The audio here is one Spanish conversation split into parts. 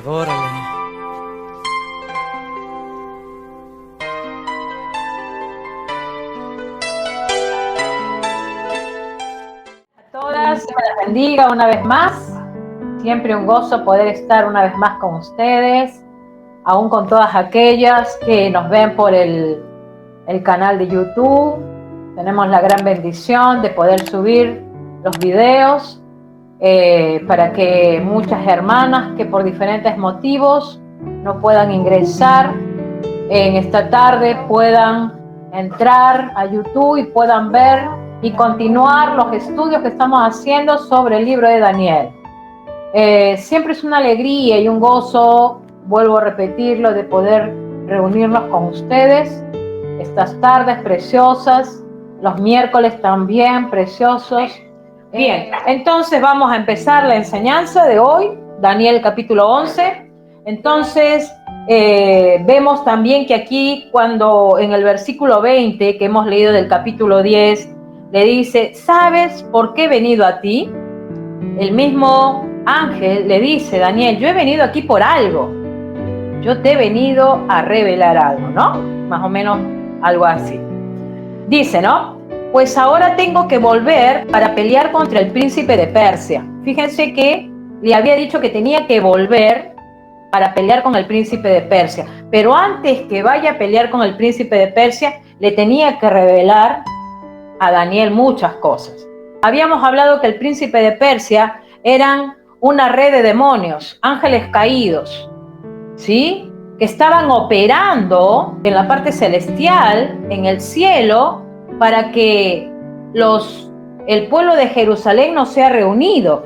Órale. A todas, que me las bendiga una vez más. Siempre un gozo poder estar una vez más con ustedes, aún con todas aquellas que nos ven por el canal de YouTube. Tenemos la gran bendición de poder subir los videos para que muchas hermanas que por diferentes motivos no puedan ingresar en esta tarde puedan entrar a YouTube y puedan ver y continuar los estudios que estamos haciendo sobre el libro de Daniel. Siempre es una alegría y un gozo, vuelvo a repetirlo, de poder reunirnos con ustedes estas tardes preciosas, los miércoles también preciosos. Bien, entonces vamos a empezar la enseñanza de hoy, Daniel capítulo 11. Entonces vemos también que aquí cuando en el versículo 20 que hemos leído del capítulo 10, le dice, ¿sabes por qué he venido a ti? El mismo ángel le dice, Daniel, yo he venido aquí por algo. Yo te he venido a revelar algo, ¿no? Más o menos algo así. Dice, ¿no? Pues ahora tengo que volver para pelear contra el príncipe de Persia. Fíjense que le había dicho que tenía que volver para pelear con el príncipe de Persia. Pero antes que vaya a pelear con el príncipe de Persia, le tenía que revelar a Daniel muchas cosas. Habíamos hablado que el príncipe de Persia eran una red de demonios, ángeles caídos, ¿sí? Que estaban operando en la parte celestial, en el cielo, para que el pueblo de Jerusalén no sea reunido.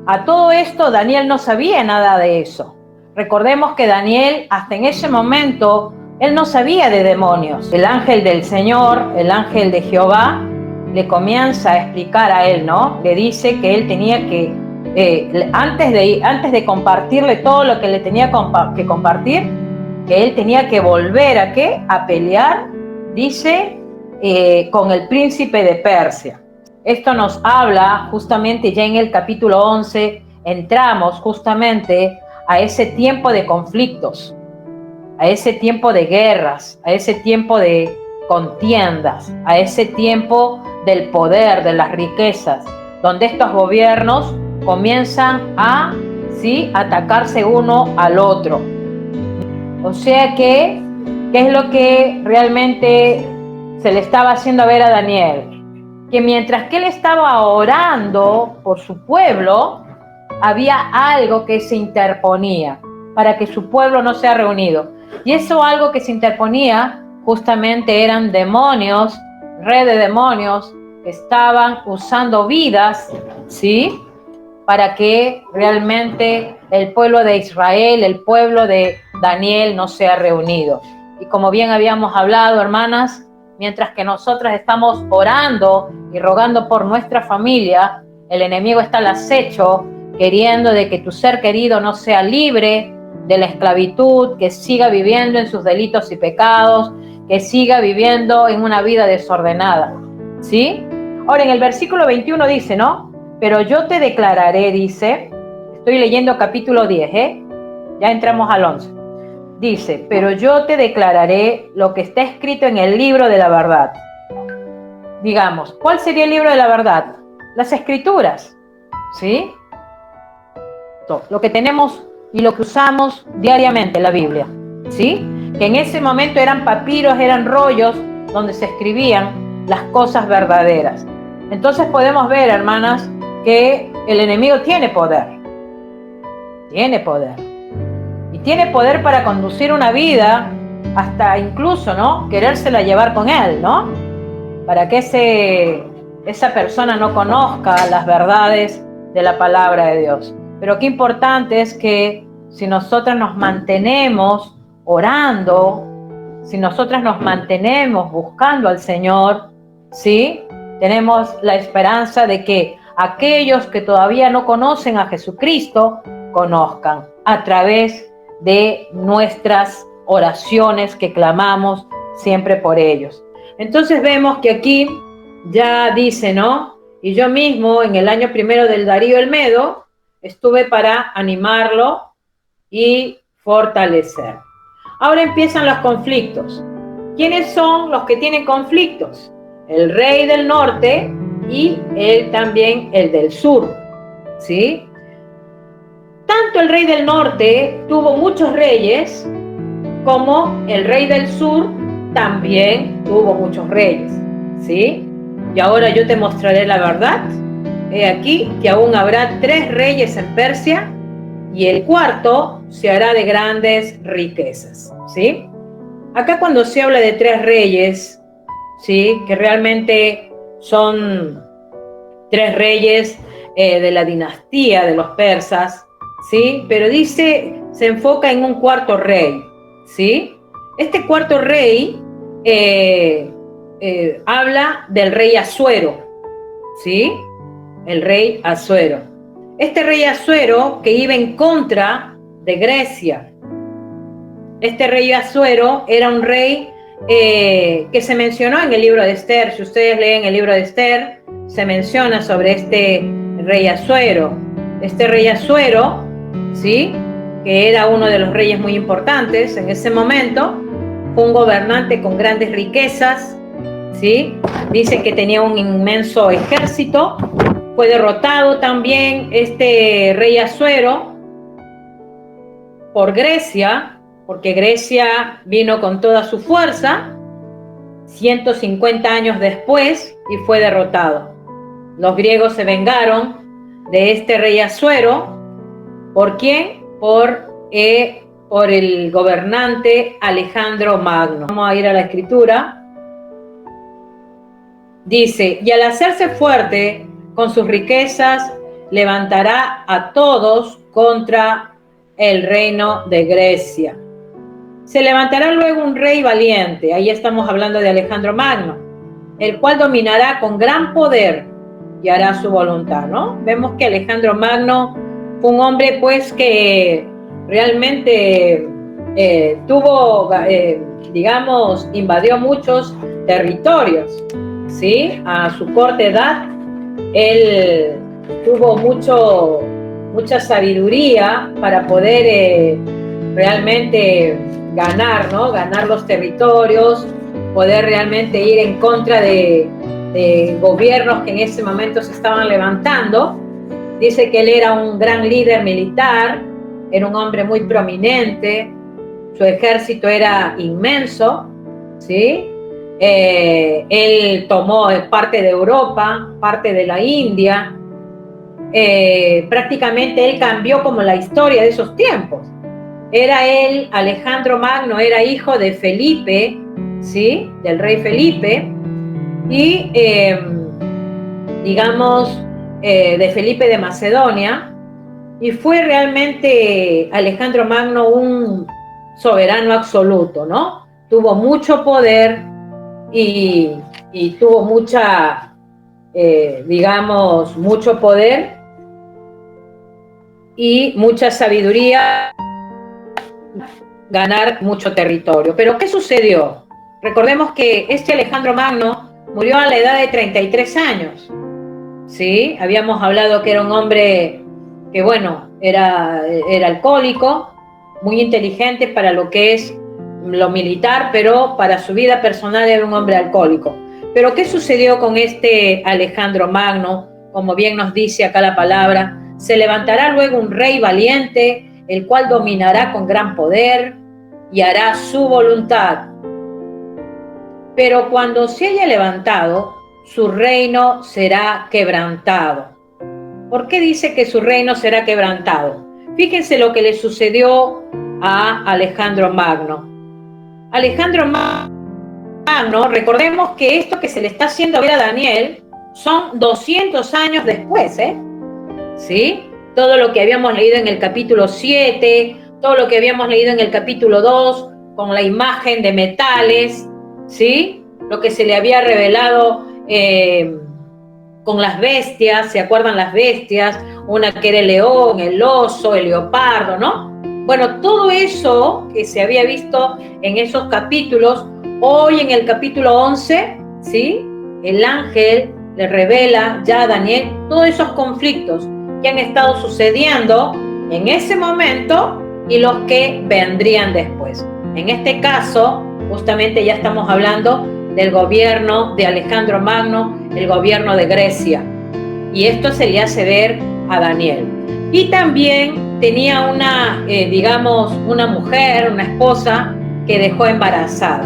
A todo esto Daniel no sabía nada de eso. Recordemos que Daniel, hasta en ese momento, él no sabía de demonios. El ángel del Señor, el ángel de Jehová, le comienza a explicar a él, ¿no? Le dice que él tenía que, antes de compartirle todo lo que le tenía que compartir, que él tenía que volver ¿a qué? A pelear, dice, con el príncipe de Persia. Esto nos habla justamente ya en el capítulo 11, entramos justamente a ese tiempo de conflictos, a ese tiempo de guerras, a ese tiempo de contiendas, a ese tiempo del poder, de las riquezas, donde estos gobiernos comienzan a atacarse uno al otro. O sea que, ¿qué es lo que realmente se le estaba haciendo ver a Daniel? Que mientras que él estaba orando por su pueblo, había algo que se interponía para que su pueblo no sea reunido. Y eso algo que se interponía justamente eran demonios, red de demonios que estaban usando vidas, ¿sí? Para que realmente el pueblo de Israel, el pueblo de Daniel no sea reunido. Y como bien habíamos hablado, hermanas, mientras que nosotras estamos orando y rogando por nuestra familia, el enemigo está al acecho, queriendo de que tu ser querido no sea libre de la esclavitud, que siga viviendo en sus delitos y pecados, que siga viviendo en una vida desordenada, ¿sí? Ahora, en el versículo 21 dice, ¿no? Pero yo te declararé, dice, estoy leyendo capítulo 10, ya entramos al 11. Dice, pero yo te declararé lo que está escrito en el libro de la verdad. Digamos, ¿cuál sería el libro de la verdad? Las escrituras, ¿sí? Lo que tenemos y lo que usamos diariamente, la Biblia, ¿sí? Que en ese momento eran papiros, eran rollos donde se escribían las cosas verdaderas. Entonces podemos ver, hermanas, que el enemigo tiene poder. Tiene poder. Y tiene poder para conducir una vida, hasta incluso, ¿no? Querérsela llevar con él, ¿no? Para que esa persona no conozca las verdades de la palabra de Dios. Pero qué importante es que si nosotras nos mantenemos orando, si nosotras nos mantenemos buscando al Señor, ¿sí? Tenemos la esperanza de que aquellos que todavía no conocen a Jesucristo, conozcan a través de nuestras oraciones que clamamos siempre por ellos. Entonces vemos que aquí ya dice, ¿no? Y yo mismo en el año primero del Darío el Medo estuve para animarlo y fortalecer. Ahora empiezan los conflictos. ¿Quiénes son los que tienen conflictos? El rey del norte y también el del sur, ¿sí? Tanto el rey del norte tuvo muchos reyes, como el rey del sur también tuvo muchos reyes, ¿sí? Y ahora yo te mostraré la verdad. He aquí que aún habrá 3 reyes en Persia y el cuarto se hará de grandes riquezas, ¿sí? Acá cuando se habla de 3 reyes, ¿sí? Que realmente son 3 reyes de la dinastía de los persas, ¿sí? Pero dice, se enfoca en un cuarto rey, ¿sí? Este cuarto rey habla del rey Asuero, ¿sí? El rey Asuero. Este rey Asuero que iba en contra de Grecia. Este rey Asuero era un rey que se mencionó en el libro de Esther. Si ustedes leen el libro de Esther, se menciona sobre este rey Asuero. Este rey Asuero, ¿sí? Que era uno de los reyes muy importantes en ese momento, fue un gobernante con grandes riquezas, ¿sí? Dice que tenía un inmenso ejército. Fue derrotado también este rey Asuero por Grecia, porque Grecia vino con toda su fuerza 150 años después y fue derrotado. Los griegos se vengaron de este rey Asuero. ¿Por quién? Por el gobernante Alejandro Magno. Vamos a ir a la escritura. Dice, y al hacerse fuerte con sus riquezas, levantará a todos contra el reino de Grecia. Se levantará luego un rey valiente, ahí estamos hablando de Alejandro Magno, el cual dominará con gran poder y hará su voluntad, ¿no? Vemos que Alejandro Magno fue un hombre, pues, que realmente digamos, invadió muchos territorios, ¿sí? A su corta edad, él tuvo mucha sabiduría para poder realmente ganar, ¿no? Ganar los territorios, poder realmente ir en contra de gobiernos que en ese momento se estaban levantando. Dice que él era un gran líder militar, era un hombre muy prominente, su ejército era inmenso, ¿sí? Él tomó parte de Europa, parte de la India, prácticamente él cambió como la historia de esos tiempos. Era él, Alejandro Magno, era hijo de Felipe, ¿sí? Del rey Felipe, y digamos, de Felipe de Macedonia, y fue realmente Alejandro Magno un soberano absoluto, ¿no? Tuvo mucho poder y tuvo digamos, mucho poder y mucha sabiduría, ganar mucho territorio. Pero ¿qué sucedió? Recordemos que este Alejandro Magno murió a la edad de 33 años, ¿sí? Habíamos hablado que era un hombre que, bueno, era alcohólico, muy inteligente para lo que es lo militar, pero para su vida personal era un hombre alcohólico. Pero ¿qué sucedió con este Alejandro Magno? Como bien nos dice acá la palabra, se levantará luego un rey valiente, el cual dominará con gran poder y hará su voluntad. Pero cuando se haya levantado, su reino será quebrantado. ¿Por qué dice que su reino será quebrantado? Fíjense lo que le sucedió a Alejandro Magno. Alejandro Magno, recordemos que esto que se le está haciendo ver a Daniel son 200 años después, ¿sí? Todo lo que habíamos leído en el capítulo 7, todo lo que habíamos leído en el capítulo 2, con la imagen de metales, ¿sí? Lo que se le había revelado con las bestias, ¿se acuerdan las bestias? Una que era el león, el oso, el leopardo, ¿no? Bueno, todo eso que se había visto en esos capítulos, hoy en el capítulo 11, ¿sí? El ángel le revela ya a Daniel todos esos conflictos que han estado sucediendo en ese momento y los que vendrían después. En este caso, justamente ya estamos hablando del gobierno de Alejandro Magno, el gobierno de Grecia. Y esto se le hace ver a Daniel. Y también tenía una mujer, una esposa, que dejó embarazada.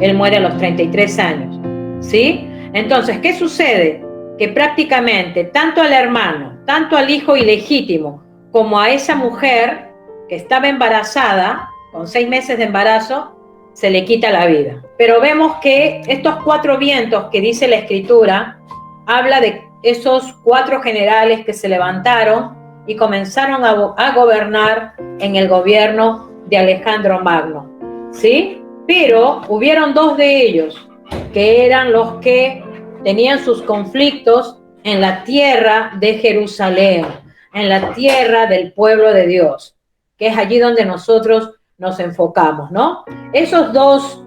Él muere a los 33 años, ¿sí? Entonces, ¿qué sucede? Que prácticamente tanto al hermano, tanto al hijo ilegítimo, como a esa mujer que estaba embarazada, con 6 meses de embarazo, se le quita la vida. Pero vemos que estos 4 vientos que dice la Escritura, habla de esos 4 generales que se levantaron y comenzaron a gobernar en el gobierno de Alejandro Magno, ¿sí? Pero hubieron 2 de ellos que eran los que tenían sus conflictos en la tierra de Jerusalén, en la tierra del pueblo de Dios, que es allí donde nosotros nos enfocamos, ¿no? Esos dos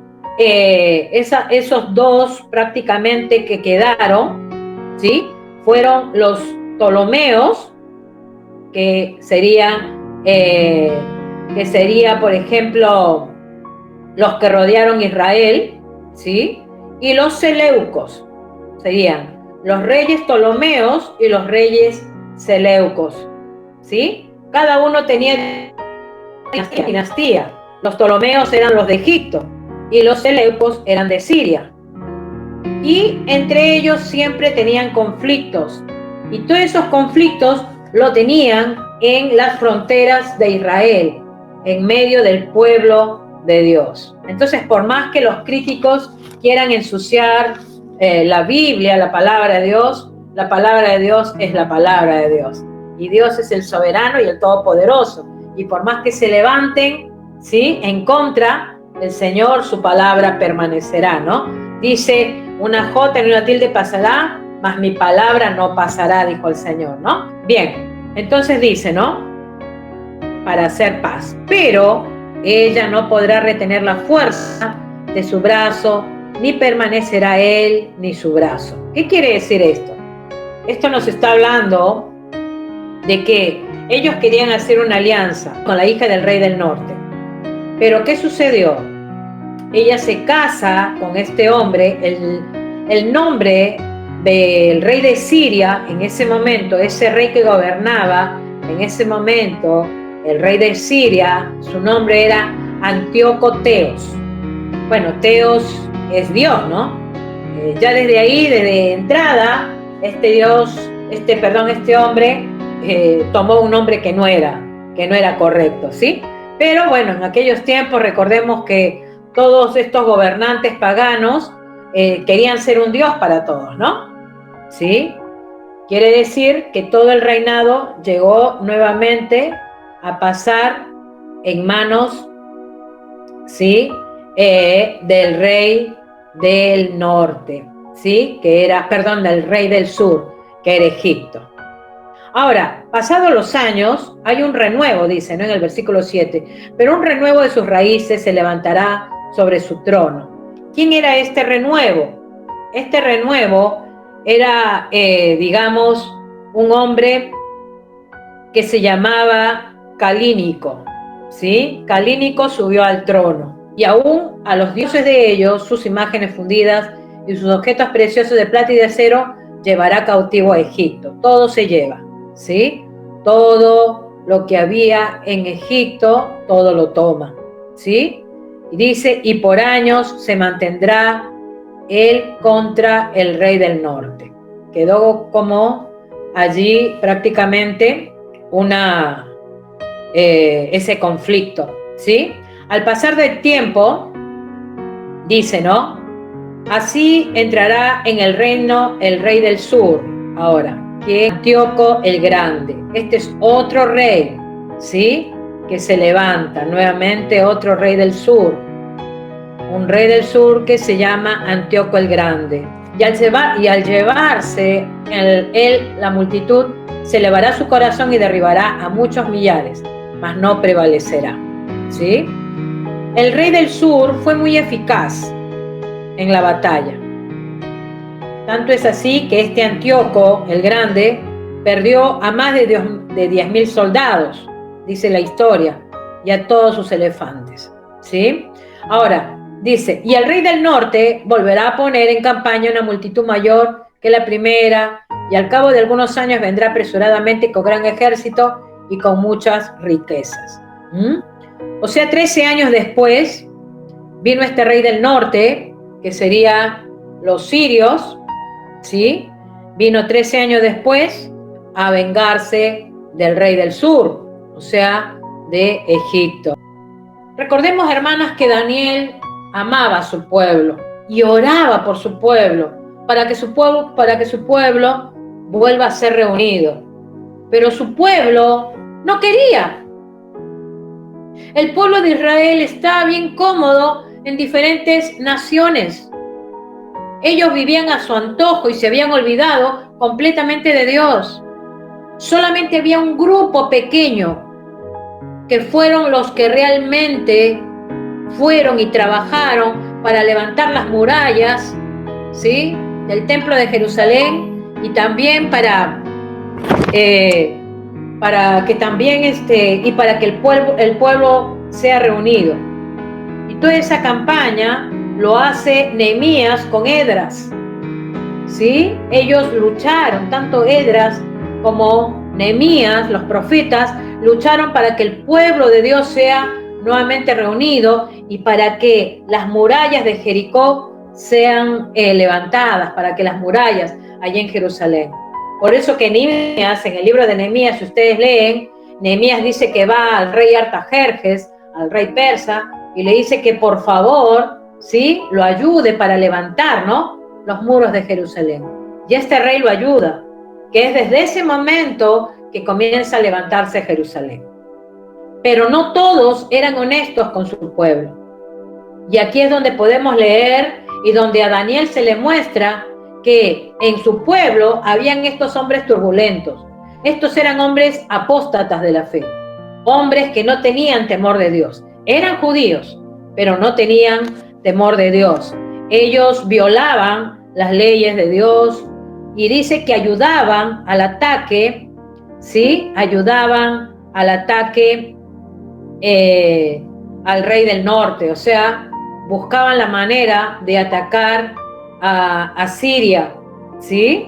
prácticamente que quedaron, ¿sí? Fueron los Ptolomeos, que sería, por ejemplo, los que rodearon Israel, ¿sí? Y los Seleucos, serían los reyes Ptolomeos y los reyes Seleucos, ¿sí? Cada uno tenía dinastía. Los Ptolomeos eran los de Egipto y los Seleucos eran de Siria. Y entre ellos siempre tenían conflictos. Y todos esos conflictos lo tenían en las fronteras de Israel, en medio del pueblo de Dios. Entonces, por más que los críticos quieran ensuciar la Biblia, la palabra de Dios es la palabra de Dios. Y Dios es el soberano y el todopoderoso. Y por más que se levanten, ¿sí?, en contra, el Señor, su palabra permanecerá, ¿no? Dice, una jota y una tilde pasará, mas mi palabra no pasará, dijo el Señor, ¿no? Bien, entonces dice, ¿no? Para hacer paz. Pero ella no podrá retener la fuerza de su brazo, ni permanecerá él ni su brazo. ¿Qué quiere decir esto? Esto nos está hablando de que ellos querían hacer una alianza con la hija del rey del norte. Pero ¿qué sucedió? Ella se casa con este hombre, el nombre del rey de Siria en ese momento, ese rey que gobernaba en ese momento, el rey de Siria, su nombre era Antíoco Teos. Bueno, Teos es Dios, ¿no? Ya desde ahí, desde entrada, este hombre tomó un nombre que no era correcto, ¿sí? Pero bueno, en aquellos tiempos recordemos que todos estos gobernantes paganos querían ser un dios para todos, ¿no? ¿Sí? Quiere decir que todo el reinado llegó nuevamente a pasar en manos, ¿sí?, del rey del norte, ¿sí?, del rey del sur, que era Egipto. Ahora, pasados los años, hay un renuevo, dice, ¿no?, en el versículo 7, pero un renuevo de sus raíces se levantará sobre su trono. ¿Quién era este renuevo? Este renuevo era, un hombre que se llamaba Calínico, ¿sí? Calínico subió al trono, y aún a los dioses de ellos, sus imágenes fundidas y sus objetos preciosos de plata y de acero, llevará cautivo a Egipto. Todo se lleva, ¿sí? Todo lo que había en Egipto, todo lo toma, ¿sí? Y dice, y por años se mantendrá él contra el rey del norte. Quedó como allí prácticamente ese conflicto, ¿sí? Al pasar del tiempo, dice, ¿no? Así entrará en el reino el rey del sur, ahora, que es Antíoco el Grande. Este es otro rey, ¿sí?, que se levanta nuevamente, otro rey del sur. Un rey del sur que se llama Antíoco el Grande. Y al llevarse la multitud, se elevará su corazón y derribará a muchos millares, mas no prevalecerá, ¿sí? El rey del sur fue muy eficaz en la batalla. Tanto es así que este Antíoco el Grande perdió a más de 10.000 soldados, dice la historia. y a todos sus elefantes, ¿sí? Ahora, dice, y el rey del norte volverá a poner en campaña una multitud mayor que la primera, y al cabo de algunos años vendrá apresuradamente con gran ejército y con muchas riquezas. O sea, 13 años después vino este rey del norte, que sería los sirios, ¿sí? Vino 13 años después a vengarse del rey del sur, o sea, de Egipto. Recordemos, hermanas, que Daniel amaba a su pueblo y oraba por su pueblo para que su pueblo vuelva a ser reunido. Pero su pueblo no quería. El pueblo de Israel estaba bien cómodo en diferentes naciones. Ellos vivían a su antojo y se habían olvidado completamente de Dios. Solamente había un grupo pequeño que fueron los que realmente fueron y trabajaron para levantar las murallas, ¿sí?, del templo de Jerusalén, y también para que el pueblo sea reunido. Y toda esa campaña lo hace Nehemías con Esdras, ¿sí? Ellos lucharon, tanto Esdras como Nehemías, los profetas, lucharon para que el pueblo de Dios sea nuevamente reunido y para que las murallas de Jericó sean levantadas, para que las murallas allá en Jerusalén. Por eso que Nehemías, en el libro de Nehemías, si ustedes leen, Nehemías dice que va al rey Artajerjes, al rey persa, y le dice que por favor, ¿sí?, lo ayude para levantar, ¿no?, los muros de Jerusalén. Y este rey lo ayuda, que es desde ese momento que comienza a levantarse Jerusalén. Pero no todos eran honestos con su pueblo. Y aquí es donde podemos leer y donde a Daniel se le muestra que en su pueblo habían estos hombres turbulentos. Estos eran hombres apóstatas de la fe, hombres que no tenían temor de Dios. Eran judíos, pero no tenían temor de Dios. Ellos violaban las leyes de Dios y dice que ayudaban al ataque, ¿sí? Ayudaban al ataque al rey del norte, o sea, buscaban la manera de atacar a Siria, ¿sí?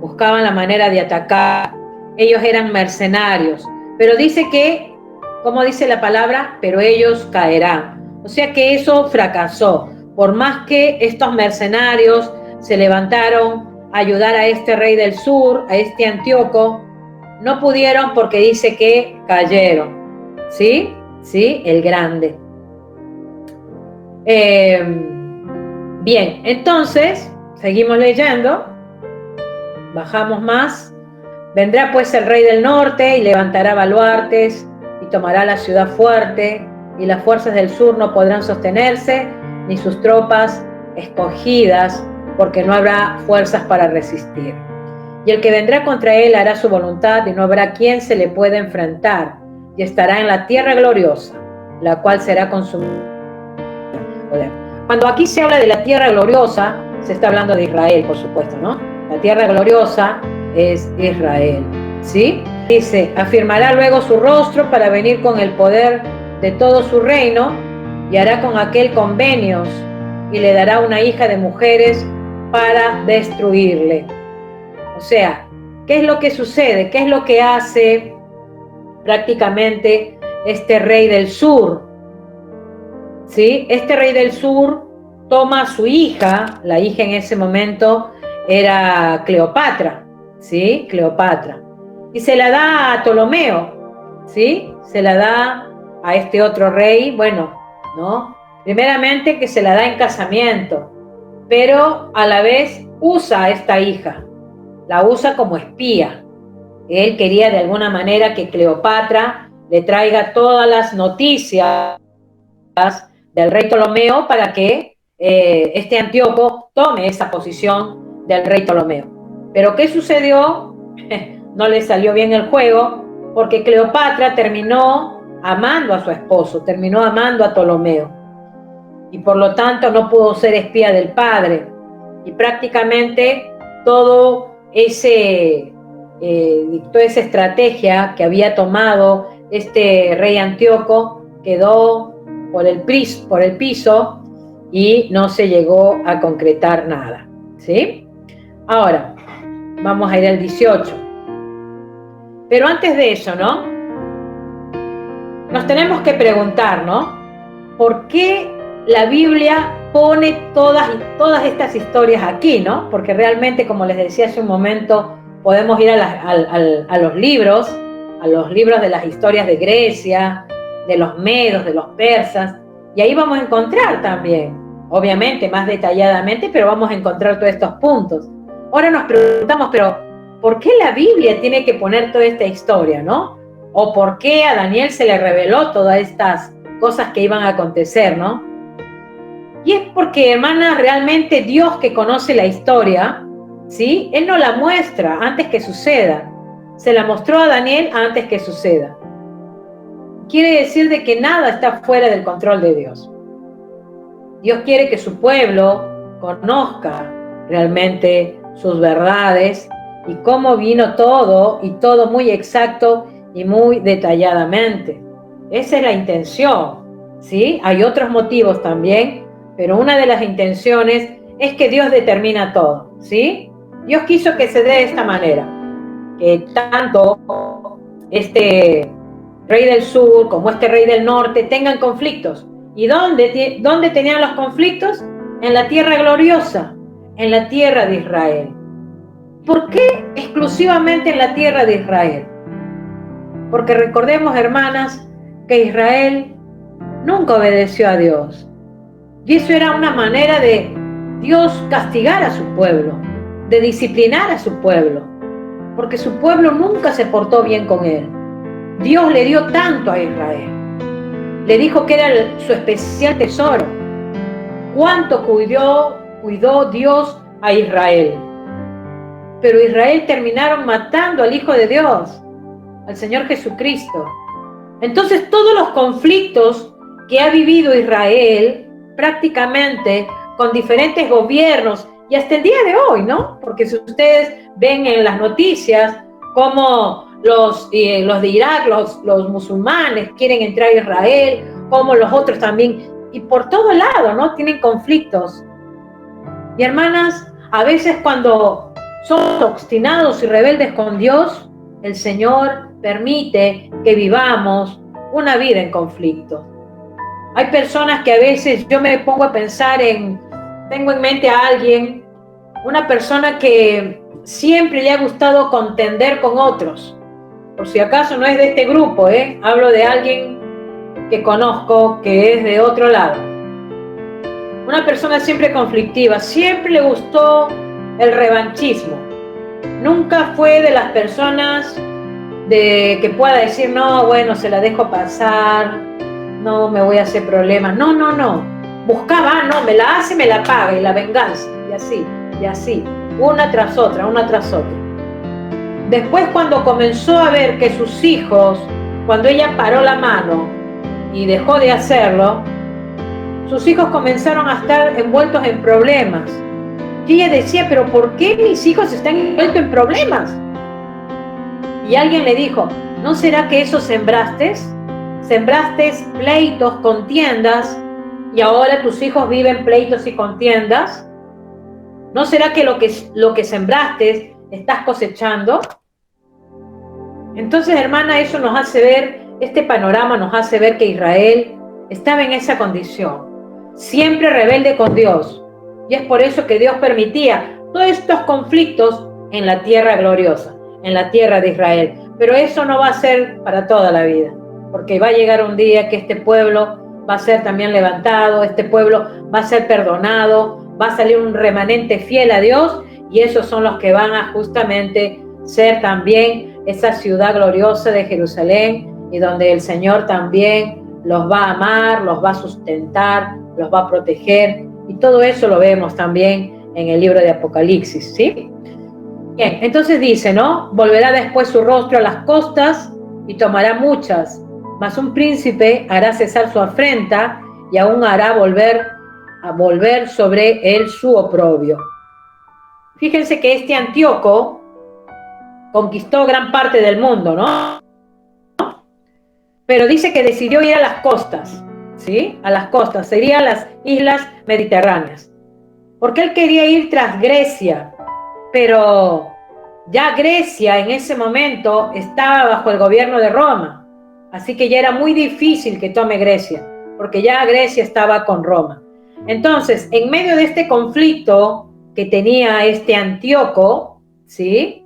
Buscaban la manera de atacar. Ellos eran mercenarios, pero dice que, como dice la palabra, pero ellos caerán. O sea que eso fracasó. Por más que estos mercenarios se levantaron a ayudar a este rey del sur, a este Antíoco, no pudieron porque dice que cayeron, ¿sí? ¿Sí? El grande. Bien, entonces, seguimos leyendo, bajamos más. Vendrá pues el rey del norte y levantará baluartes y tomará la ciudad fuerte, y las fuerzas del sur no podrán sostenerse, ni sus tropas escogidas, porque no habrá fuerzas para resistir. Y el que vendrá contra él hará su voluntad, y no habrá quien se le pueda enfrentar, y estará en la tierra gloriosa, la cual será consumida. Cuando aquí se habla de la tierra gloriosa, se está hablando de Israel, por supuesto, ¿no? La tierra gloriosa es Israel, ¿sí? Dice, afirmará luego su rostro para venir con el poder de todo su reino, y hará con aquel convenios, y le dará una hija de mujeres para destruirle. O sea, ¿qué es lo que sucede? ¿Qué es lo que hace prácticamente este rey del sur? ¿Sí? Este rey del sur toma a su hija, la hija en ese momento era Cleopatra, ¿sí? Cleopatra. Y se la da a Ptolomeo, ¿sí? Se la da a este otro rey, bueno, ¿no? Primeramente que se la da en casamiento, pero a la vez usa a esta hija, la usa como espía. Él quería de alguna manera que Cleopatra le traiga todas las noticias del rey Ptolomeo para que este Antíoco tome esa posición del rey Ptolomeo. Pero ¿qué sucedió? No le salió bien el juego, porque Cleopatra terminó amando a su esposo, terminó amando a Ptolomeo, y por lo tanto no pudo ser espía del padre, y prácticamente toda esa estrategia que había tomado este rey Antíoco quedó por el piso y no se llegó a concretar nada, ¿sí? Ahora, vamos a ir al 18. Pero antes de eso, ¿no? Nos tenemos que preguntar, ¿no? ¿Por qué la Biblia pone todas estas historias aquí, ¿no? Porque realmente, como les decía hace un momento, podemos ir a los libros de las historias de Grecia, de los medos, de los persas, y ahí vamos a encontrar también, obviamente más detalladamente, pero vamos a encontrar todos estos puntos. Ahora nos preguntamos, pero ¿por qué la Biblia tiene que poner toda esta historia, no? ¿O por qué a Daniel se le reveló todas estas cosas que iban a acontecer, no? Y es porque, hermana, realmente Dios, que conoce la historia, ¿sí? Él no la muestra antes que suceda. Se la mostró a Daniel antes que suceda. Quiere decir de que nada está fuera del control de Dios. Dios quiere que su pueblo conozca realmente sus verdades y cómo vino todo, y todo muy exacto y muy detalladamente. Esa es la intención, ¿sí? Hay otros motivos también, pero una de las intenciones es que Dios determina todo, ¿sí? Dios quiso que se dé de esta manera, que tanto este rey del sur como este rey del norte tengan conflictos. ¿Y dónde tenían los conflictos? En la tierra gloriosa, en la tierra de Israel. ¿Por qué exclusivamente en la tierra de Israel? Porque recordemos, hermanas, que Israel nunca obedeció a Dios. Y eso era una manera de Dios castigar a su pueblo, de disciplinar a su pueblo, porque su pueblo nunca se portó bien con él. Dios le dio tanto a Israel. Le dijo que era su especial tesoro. ¿Cuánto cuidó Dios a Israel? Pero Israel terminaron matando al Hijo de Dios, al Señor Jesucristo. Entonces todos los conflictos que ha vivido Israel, prácticamente con diferentes gobiernos, y hasta el día de hoy, ¿no? Porque si ustedes ven en las noticias cómo los de Irak, los musulmanes quieren entrar a Israel, como los otros también, y por todo lado, ¿no? Tienen conflictos. Y hermanas, a veces cuando somos obstinados y rebeldes con Dios, el Señor permite que vivamos una vida en conflicto. Hay personas que a veces yo me pongo a pensar tengo en mente a alguien, una persona que siempre le ha gustado contender con otros. Por si acaso no es de este grupo, hablo de alguien que conozco que es de otro lado. Una persona siempre conflictiva, siempre le gustó el revanchismo. Nunca fue de las personas que pueda decir, no, bueno, se la dejo pasar, no me voy a hacer problemas. No. Buscaba, no, me la hace, me la paga, y la venganza, y así, una tras otra. Después, cuando comenzó a ver que sus hijos, cuando ella paró la mano y dejó de hacerlo, sus hijos comenzaron a estar envueltos en problemas. Y ella decía, pero ¿por qué mis hijos están envueltos en problemas? Y alguien le dijo, ¿no será que eso sembraste? Sembraste pleitos, contiendas, y ahora tus hijos viven pleitos y contiendas. ¿No será que lo que sembraste estás cosechando? Entonces, hermana, eso nos hace ver, este panorama nos hace ver que Israel estaba en esa condición, siempre rebelde con Dios. Y es por eso que Dios permitía todos estos conflictos en la tierra gloriosa, en la tierra de Israel. Pero eso no va a ser para toda la vida, porque va a llegar un día que este pueblo va a ser también levantado, este pueblo va a ser perdonado, va a salir un remanente fiel a Dios, y esos son los que van a justamente ser también esa ciudad gloriosa de Jerusalén, y donde el Señor también los va a amar, los va a sustentar, los va a proteger, y todo eso lo vemos también en el libro de Apocalipsis, ¿sí? Bien, entonces dice, ¿no? Volverá después su rostro a las costas y tomará muchas, mas un príncipe hará cesar su afrenta y aún hará volver sobre él su oprobio. Fíjense que este Antíoco conquistó gran parte del mundo, ¿no? pero dice que decidió ir a las costas, ¿sí? A las costas, serían las islas mediterráneas, porque él quería ir tras Grecia, pero ya Grecia en ese momento estaba bajo el gobierno de Roma, así que ya era muy difícil que tome Grecia, porque ya Grecia estaba con Roma. Entonces, en medio de este conflicto que tenía este Antíoco, ¿sí?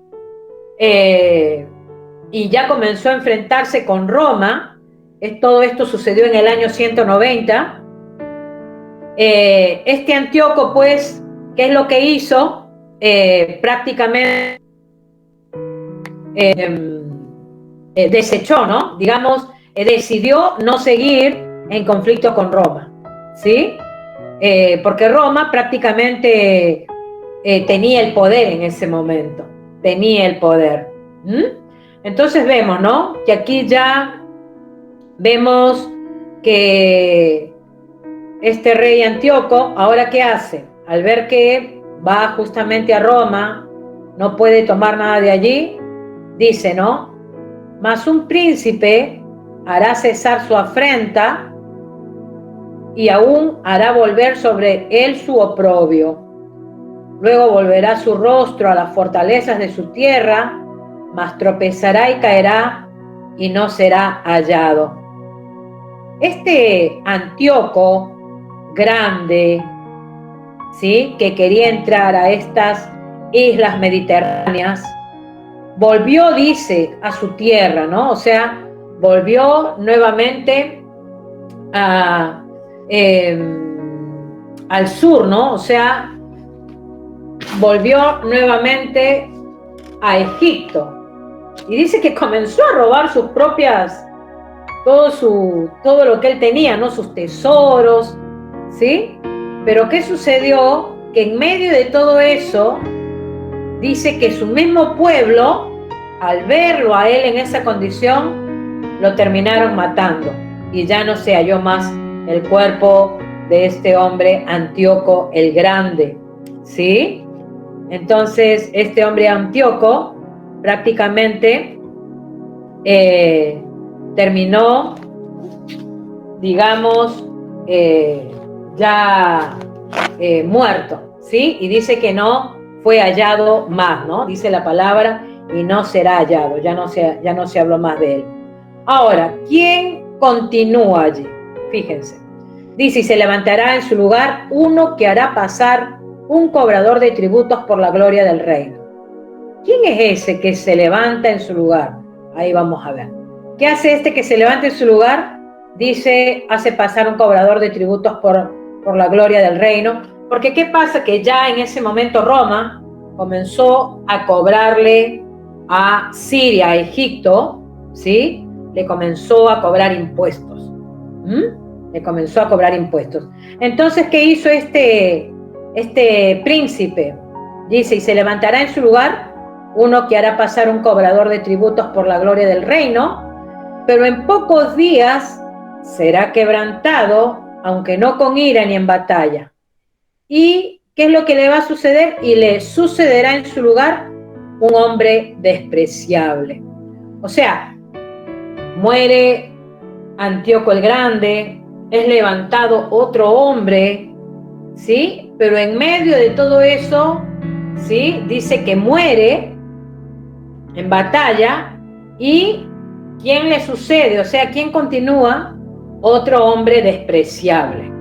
Y ya comenzó a enfrentarse con Roma, todo esto sucedió en el año 190. Este Antíoco, pues, ¿qué es lo que hizo? Prácticamente desechó, ¿no? Digamos, decidió no seguir en conflicto con Roma, ¿sí? Porque Roma prácticamente tenía el poder en ese momento, tenía el poder. Entonces vemos, ¿no? Que aquí ya vemos que este rey Antíoco, ¿ahora qué hace? Al ver que va justamente a Roma, no puede tomar nada de allí, dice, ¿no? Mas un príncipe hará cesar su afrenta y aún hará volver sobre él su oprobio. Luego volverá su rostro a las fortalezas de su tierra, mas tropezará y caerá y no será hallado. Este Antíoco grande, ¿sí? Que quería entrar a estas islas mediterráneas, volvió, dice, a su tierra, ¿no? O sea, volvió nuevamente al sur, ¿no? O sea, volvió nuevamente a Egipto. Y dice que comenzó a robar sus propias, todo lo que él tenía, ¿no? Sus tesoros, ¿sí? Pero ¿qué sucedió? Que en medio de todo eso, dice que su mismo pueblo, al verlo a él en esa condición, lo terminaron matando. Y ya no se halló más el cuerpo de este hombre Antíoco el Grande, ¿sí? Entonces, este hombre Antíoco prácticamente terminó, digamos, ya muerto, ¿sí? Y dice que no fue hallado más, ¿no? Dice la palabra, y no será hallado, ya no se habló más de él. Ahora, ¿quién continúa allí? Fíjense. Dice, y se levantará en su lugar uno que hará pasar un cobrador de tributos por la gloria del reino. ¿Quién es ese que se levanta en su lugar? Ahí vamos a ver. ¿Qué hace este que se levanta en su lugar? Dice, hace pasar un cobrador de tributos por la gloria del reino. Porque ¿qué pasa? Que ya en ese momento Roma comenzó a cobrarle a Siria, a Egipto, ¿sí? Le comenzó a cobrar impuestos. Le comenzó a cobrar impuestos. Entonces, ¿qué hizo este príncipe? Dice, y se levantará en su lugar uno que hará pasar un cobrador de tributos por la gloria del reino, pero en pocos días será quebrantado, aunque no con ira ni en batalla. ¿Y qué es lo que le va a suceder? Y le sucederá en su lugar un hombre despreciable. O sea, muere Antíoco el Grande, es levantado otro hombre, ¿sí? Pero en medio de todo eso, ¿sí? Dice que muere en batalla. ¿Y quién le sucede? O sea, ¿quién continúa? Otro hombre despreciable.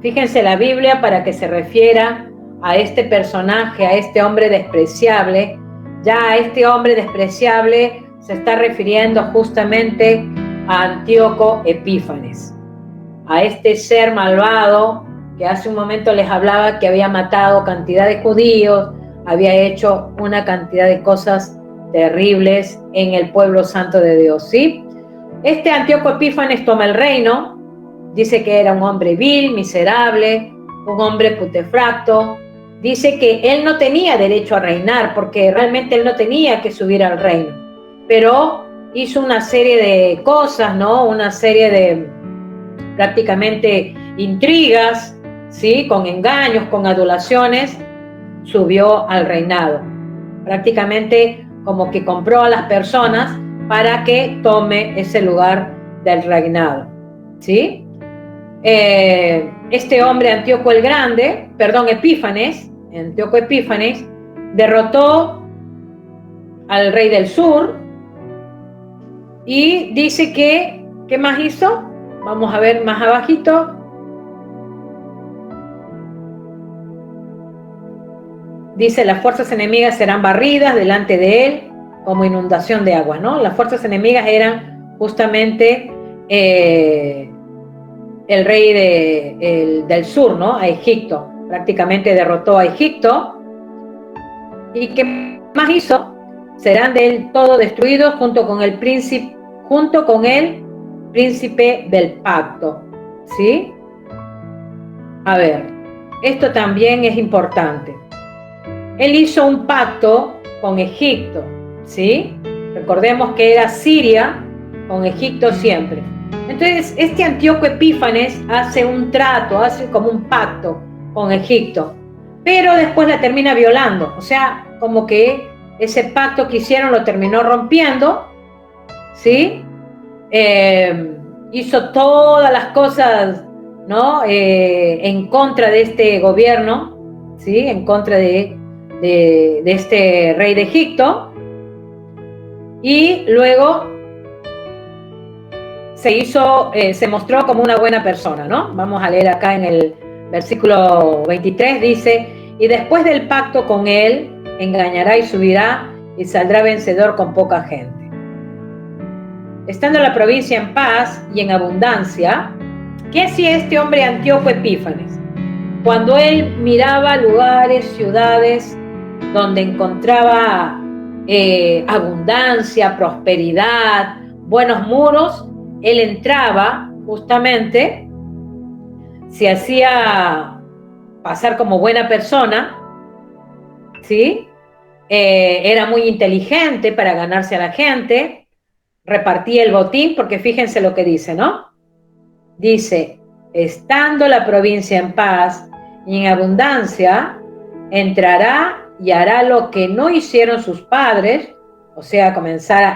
Fíjense la Biblia para que se refiera a este personaje, a este hombre despreciable. Ya a este hombre despreciable se está refiriendo justamente a Antíoco Epífanes, a este ser malvado que hace un momento les hablaba que había matado cantidad de judíos, había hecho una cantidad de cosas terribles en el pueblo santo de Dios, ¿sí? Este Antíoco Epífanes toma el reino, dice que era un hombre vil, miserable, un hombre putefacto, dice que él no tenía derecho a reinar porque realmente él no tenía que subir al reino, pero hizo una serie de cosas, ¿no? Una serie de prácticamente intrigas, ¿sí? Con engaños, con adulaciones, subió al reinado. Prácticamente como que compró a las personas para que tome ese lugar del reinado, ¿sí? Este hombre, Antíoco el Grande, Epífanes, Antíoco Epífanes, derrotó al rey del sur y dice que, ¿qué más hizo? Vamos a ver más abajito. Dice, las fuerzas enemigas serán barridas delante de él como inundación de agua, ¿no? Las fuerzas enemigas eran justamente el rey del sur, ¿no? A Egipto. Prácticamente derrotó a Egipto. ¿Y qué más hizo? Serán del todo destruidos junto con el príncipe del pacto, ¿sí? A ver, esto también es importante. Él hizo un pacto con Egipto, ¿sí? Recordemos que era Siria con Egipto siempre. Entonces, este Antíoco Epífanes hace un trato, hace como un pacto con Egipto, pero después la termina violando. O sea, como que ese pacto que hicieron lo terminó rompiendo, ¿sí? Hizo todas las cosas, ¿no? En contra de este gobierno, ¿sí? En contra de este rey de Egipto, y luego se mostró como una buena persona, ¿no? Vamos a leer acá en el versículo 23, dice, y después del pacto con él, engañará y subirá y saldrá vencedor con poca gente. Estando la provincia en paz y en abundancia, ¿qué hacía este hombre Antíoco Epífanes? Cuando él miraba lugares, ciudades, donde encontraba abundancia, prosperidad, buenos muros, él entraba justamente, se hacía pasar como buena persona, ¿sí? Era muy inteligente para ganarse a la gente, repartía el botín, porque fíjense lo que dice, ¿no? Dice, estando la provincia en paz y en abundancia, entrará y hará lo que no hicieron sus padres, o sea,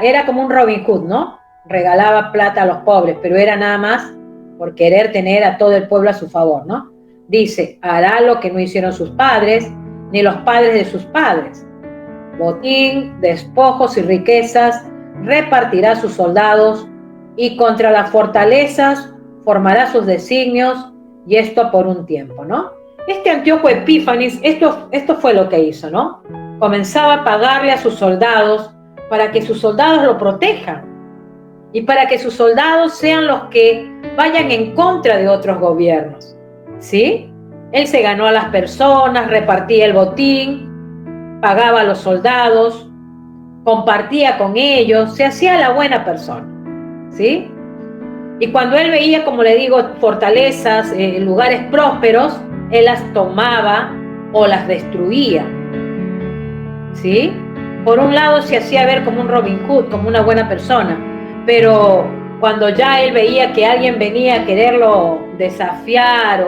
era como un Robin Hood, ¿no? Regalaba plata a los pobres, pero era nada más por querer tener a todo el pueblo a su favor, ¿no? Dice, hará lo que no hicieron sus padres, ni los padres de sus padres. Botín, despojos y riquezas, repartirá sus soldados, y contra las fortalezas formará sus designios, y esto por un tiempo, ¿no? Este Antíoco Epífanes, esto fue lo que hizo, ¿no? Comenzaba a pagarle a sus soldados para que sus soldados lo protejan y para que sus soldados sean los que vayan en contra de otros gobiernos, ¿sí? Él se ganó a las personas, repartía el botín, pagaba a los soldados, compartía con ellos, se hacía la buena persona, ¿sí? Y cuando él veía, como le digo, fortalezas, lugares prósperos, él las tomaba o las destruía, ¿sí? Por un lado se hacía ver como un Robin Hood, como una buena persona, pero cuando ya él veía que alguien venía a quererlo desafiar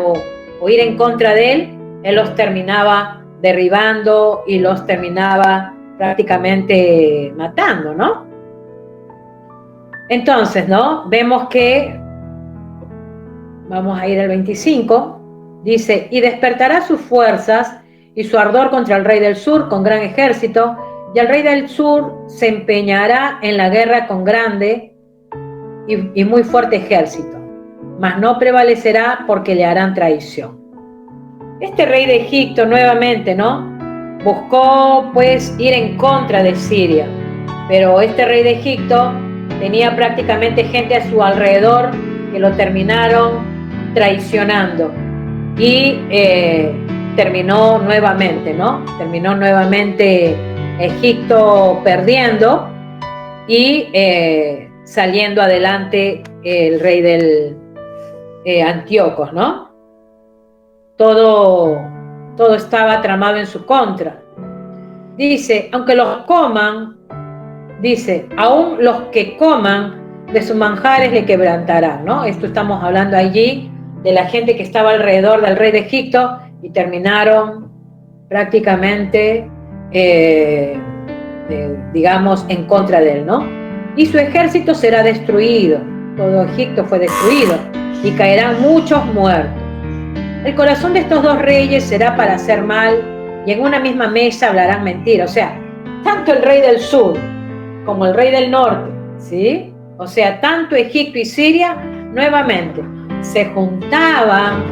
o ir en contra de él los terminaba derribando y los terminaba prácticamente matando, ¿no? Entonces, ¿no? Vemos que, vamos a ir al 25, dice, y despertará sus fuerzas y su ardor contra el rey del sur con gran ejército, y el rey del sur se empeñará en la guerra con grande y muy fuerte ejército, mas no prevalecerá porque le harán traición. Este rey de Egipto nuevamente, ¿no? Buscó pues ir en contra de Siria, pero este rey de Egipto tenía prácticamente gente a su alrededor que lo terminaron traicionando y terminó nuevamente, ¿no? Terminó nuevamente Egipto perdiendo y saliendo adelante el rey del Antíoco, ¿no? Todo estaba tramado en su contra. Dice, aunque los coman, dice, aún los que coman de sus manjares le quebrantarán, ¿no? Esto estamos hablando allí de la gente que estaba alrededor del rey de Egipto y terminaron prácticamente, digamos, en contra de él, ¿no? Y su ejército será destruido todo Egipto fue destruido y caerán muchos muertos. El corazón de estos dos reyes será para hacer mal y en una misma mesa hablarán mentira. O sea, tanto el rey del sur como el rey del norte, ¿sí? O sea, tanto Egipto y Siria nuevamente se juntaban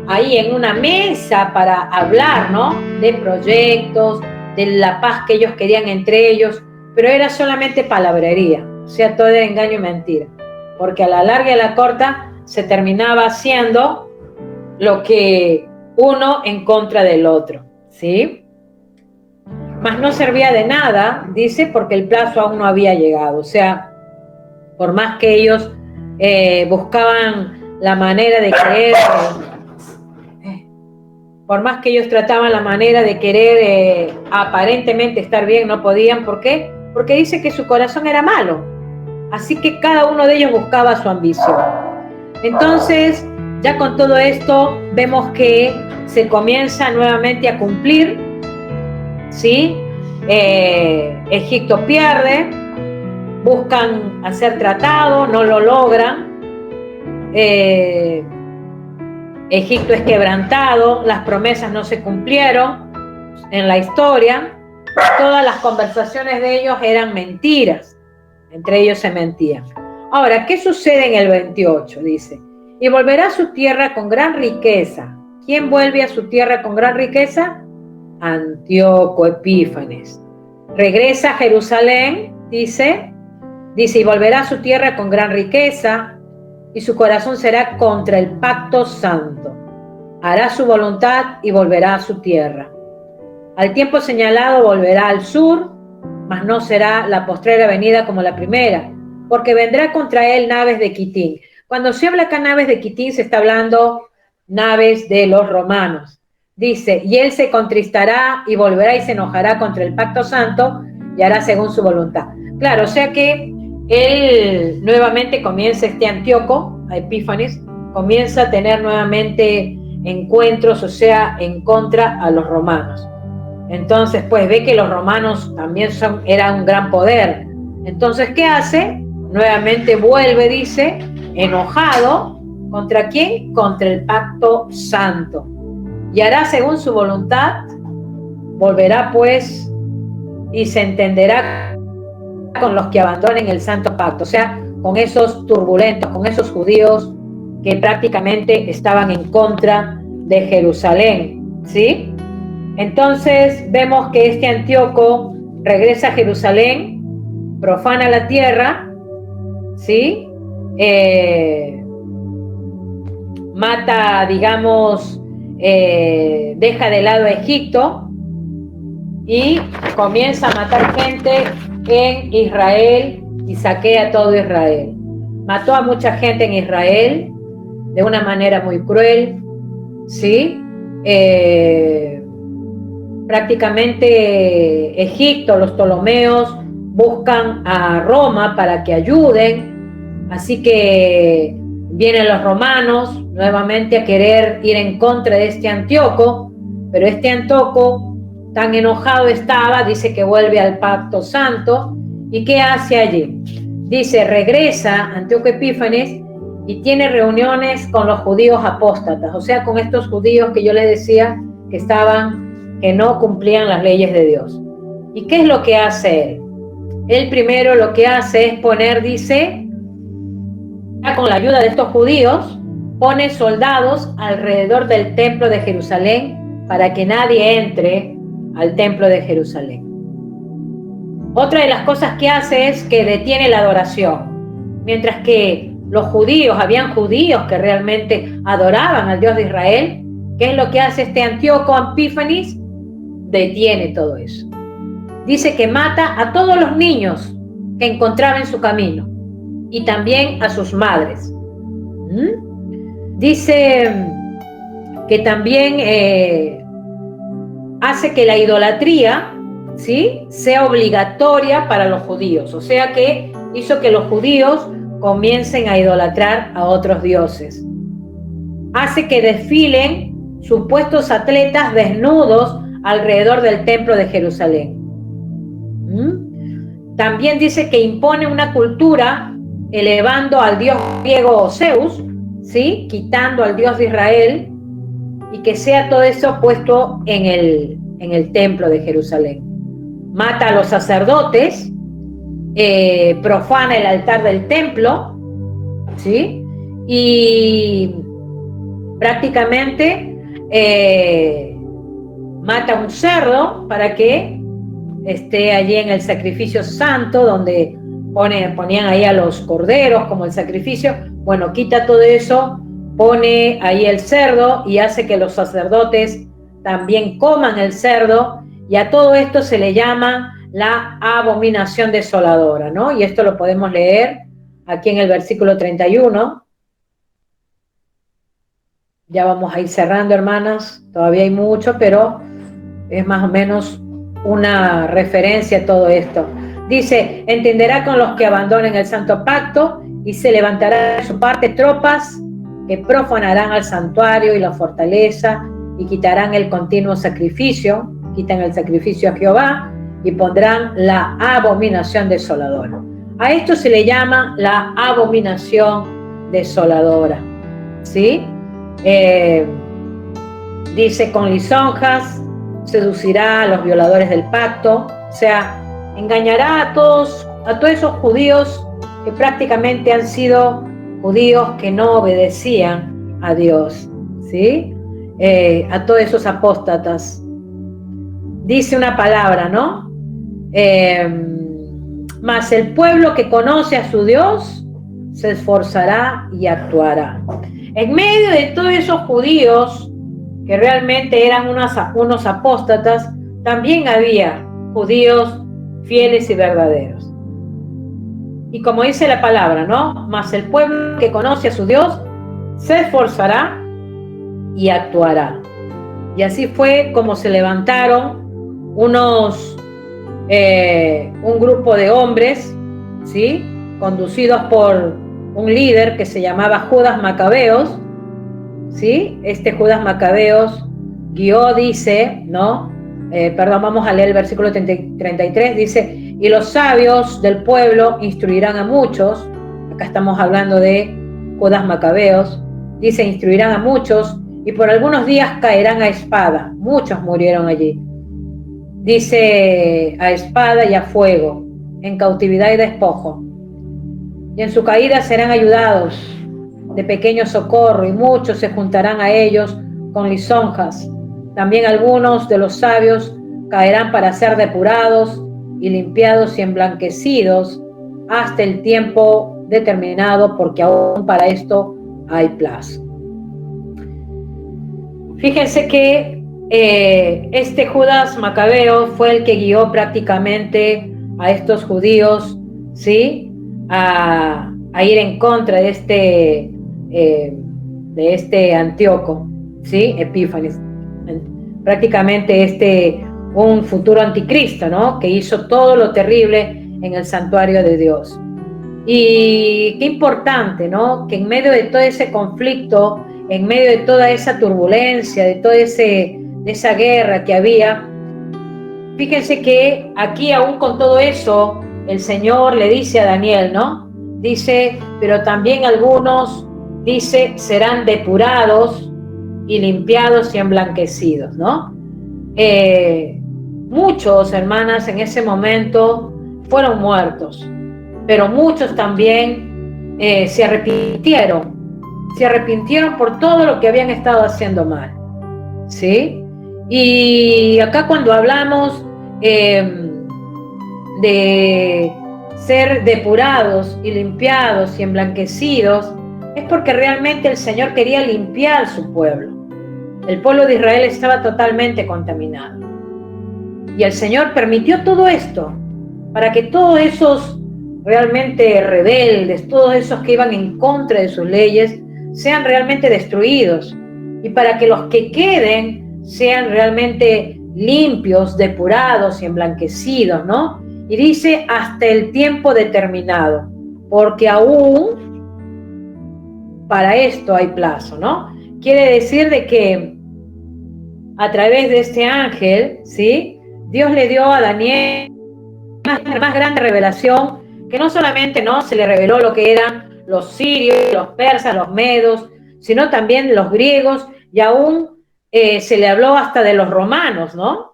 ahí en una mesa para hablar, ¿no? De proyectos, de la paz que ellos querían entre ellos, pero era solamente palabrería, o sea, todo era engaño y mentira, porque a la larga y a la corta se terminaba haciendo lo que uno en contra del otro, ¿sí? Mas no servía de nada, dice, porque el plazo aún no había llegado, o sea, por más que ellos buscaban la manera de querer, por más que ellos trataban la manera de querer aparentemente estar bien, no podían. ¿Por qué? Porque dice que su corazón era malo, así que cada uno de ellos buscaba su ambición. Entonces, ya con todo esto, vemos que se comienza nuevamente a cumplir, ¿sí? Egipto pierde, buscan hacer tratado, no lo logran, Egipto es quebrantado, las promesas no se cumplieron en la historia, todas las conversaciones de ellos eran mentiras, entre ellos se mentían. Ahora, ¿qué sucede en el 28? Dice, y volverá a su tierra con gran riqueza. ¿Quién vuelve a su tierra con gran riqueza? Antíoco Epífanes. Regresa a Jerusalén, dice, y volverá a su tierra con gran riqueza, y su corazón será contra el pacto santo. Hará su voluntad y volverá a su tierra. Al tiempo señalado volverá al sur, mas no será la postrera venida como la primera, porque vendrá contra él naves de Quitín. Cuando se habla acá naves de Quitín, se está hablando naves de los romanos. Dice, y él se contristará y volverá y se enojará contra el pacto santo y hará según su voluntad. Claro, o sea que él nuevamente comienza, Antíoco, a Epífanes, comienza a tener nuevamente encuentros, o sea, en contra a los romanos. Entonces, pues ve que los romanos también eran un gran poder. Entonces, ¿qué hace? Nuevamente vuelve, dice, enojado, ¿contra quién? Contra el pacto santo. Y hará según su voluntad, volverá pues y se entenderá con los que abandonen el santo pacto, o sea, con esos turbulentos, con esos judíos que prácticamente estaban en contra de Jerusalén, ¿sí? Entonces vemos que Antíoco regresa a Jerusalén, profana la tierra, ¿sí? Mata, digamos, deja de lado a Egipto y comienza a matar gente en Israel y saquea todo Israel. Mató a mucha gente en Israel de una manera muy cruel, ¿sí? Prácticamente Egipto, los Ptolomeos buscan a Roma para que ayuden, así que vienen los romanos nuevamente a querer ir en contra de Antíoco, pero Antíoco tan enojado estaba, dice que vuelve al pacto santo. ¿Y qué hace allí? Dice, regresa Antíoco Epífanes y tiene reuniones con los judíos apóstatas, o sea, con estos judíos que yo les decía que no cumplían las leyes de Dios. ¿Y qué es lo que hace él? Él primero lo que hace es poner, dice, con la ayuda de estos judíos, pone soldados alrededor del templo de Jerusalén para que nadie entre al templo de Jerusalén. Otra de las cosas que hace es que detiene la adoración. Mientras que los judíos, habían judíos que realmente adoraban al Dios de Israel, ¿qué es lo que hace Antíoco Epífanes? Detiene todo eso. Dice que mata a todos los niños que encontraba en su camino y también a sus madres. Dice que también hace que la idolatría, ¿sí?, sea obligatoria para los judíos, o sea que hizo que los judíos comiencen a idolatrar a otros dioses. Hace que desfilen supuestos atletas desnudos alrededor del templo de Jerusalén. También dice que impone una cultura elevando al dios griego Zeus, ¿sí? Quitando al Dios de Israel, y que sea todo eso puesto en el templo de Jerusalén. Mata a los sacerdotes, profana el altar del templo, ¿sí? Y prácticamente mata un cerdo para que esté allí en el sacrificio santo, donde ponían ahí a los corderos como el sacrificio. Bueno, quita todo eso, pone ahí el cerdo y hace que los sacerdotes también coman el cerdo, y a todo esto se le llama la abominación desoladora, ¿no? Y esto lo podemos leer aquí en el versículo 31. Ya vamos a ir cerrando, hermanas, todavía hay mucho, pero es más o menos una referencia a todo esto. Dice: entenderá con los que abandonen el santo pacto, y se levantará de su parte tropas que profanarán al santuario y la fortaleza, y quitarán el continuo sacrificio, quitan el sacrificio a Jehová, y pondrán la abominación desoladora. A esto se le llama la abominación desoladora, ¿sí? Dice: con lisonjas seducirá a los violadores del pacto, o sea, engañará a todos esos judíos que prácticamente han sido judíos que no obedecían a Dios, ¿sí? A todos esos apóstatas. Dice una palabra, ¿no? Mas el pueblo que conoce a su Dios se esforzará y actuará. En medio de todos esos judíos que realmente eran unos apóstatas, también había judíos fieles y verdaderos. Y como dice la palabra, ¿no? Mas el pueblo que conoce a su Dios se esforzará y actuará. Y así fue como se levantaron un grupo de hombres, ¿sí? Conducidos por un líder que se llamaba Judas Macabeos, ¿sí? Este Judas Macabeos guió, dice, ¿no? Vamos a leer el versículo 33, dice: y los sabios del pueblo instruirán a muchos. Acá estamos hablando de Judas Macabeos. Dice: instruirán a muchos, y por algunos días caerán a espada. Muchos murieron allí. Dice: a espada y a fuego, en cautividad y despojo. Y en su caída serán ayudados de pequeño socorro, y muchos se juntarán a ellos con lisonjas. También algunos de los sabios caerán para ser depurados y limpiados y emblanquecidos hasta el tiempo determinado, porque aún para esto hay plazo. Fíjense que este Judas Macabeo fue el que guió prácticamente a estos judíos, ¿sí? A ir en contra de este Antíoco, ¿sí? Epífanes, prácticamente un futuro anticristo, ¿no? Que hizo todo lo terrible en el santuario de Dios. Y qué importante, ¿no? Que en medio de todo ese conflicto, en medio de toda esa turbulencia, de toda esa guerra que había, fíjense que aquí, aún con todo eso, el Señor le dice a Daniel, ¿no? Dice: pero también algunos, dice, serán depurados y limpiados y emblanquecidos, ¿no? Muchos, hermanas, en ese momento fueron muertos, pero muchos también se arrepintieron por todo lo que habían estado haciendo mal, ¿sí? Y acá, cuando hablamos de ser depurados y limpiados y emblanquecidos, es porque realmente el Señor quería limpiar su pueblo. El pueblo de Israel estaba totalmente contaminado, y el Señor permitió todo esto para que todos esos realmente rebeldes, todos esos que iban en contra de sus leyes, sean realmente destruidos, y para que los que queden sean realmente limpios, depurados y emblanquecidos, ¿no? Y dice: hasta el tiempo determinado, porque aún para esto hay plazo, ¿no? Quiere decir de que a través de este ángel, ¿sí? Dios le dio a Daniel más grande revelación que no solamente no se le reveló lo que eran los sirios, los persas, los medos, sino también los griegos, y aún se le habló hasta de los romanos, ¿no?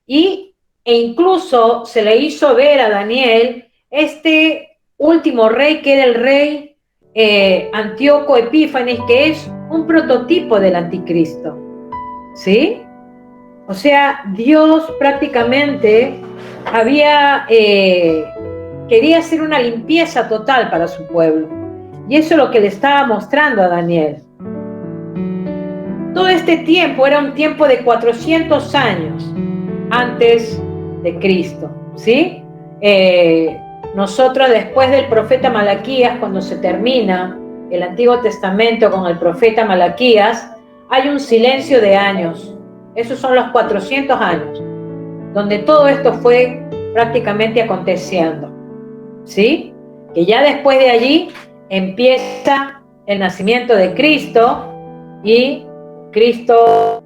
E incluso se le hizo ver a Daniel este último rey, que era el rey Antíoco Epífanes, que es un prototipo del anticristo, ¿sí? O sea, Dios prácticamente quería hacer una limpieza total para su pueblo. Y eso es lo que le estaba mostrando a Daniel. Todo este tiempo era un tiempo de 400 años antes de Cristo, ¿sí? Nosotros, después del profeta Malaquías, cuando se termina el Antiguo Testamento con el profeta Malaquías, hay un silencio de años. Esos son los 400 años, donde todo esto fue prácticamente aconteciendo, ¿sí? Que ya después de allí empieza el nacimiento de Cristo, y Cristo,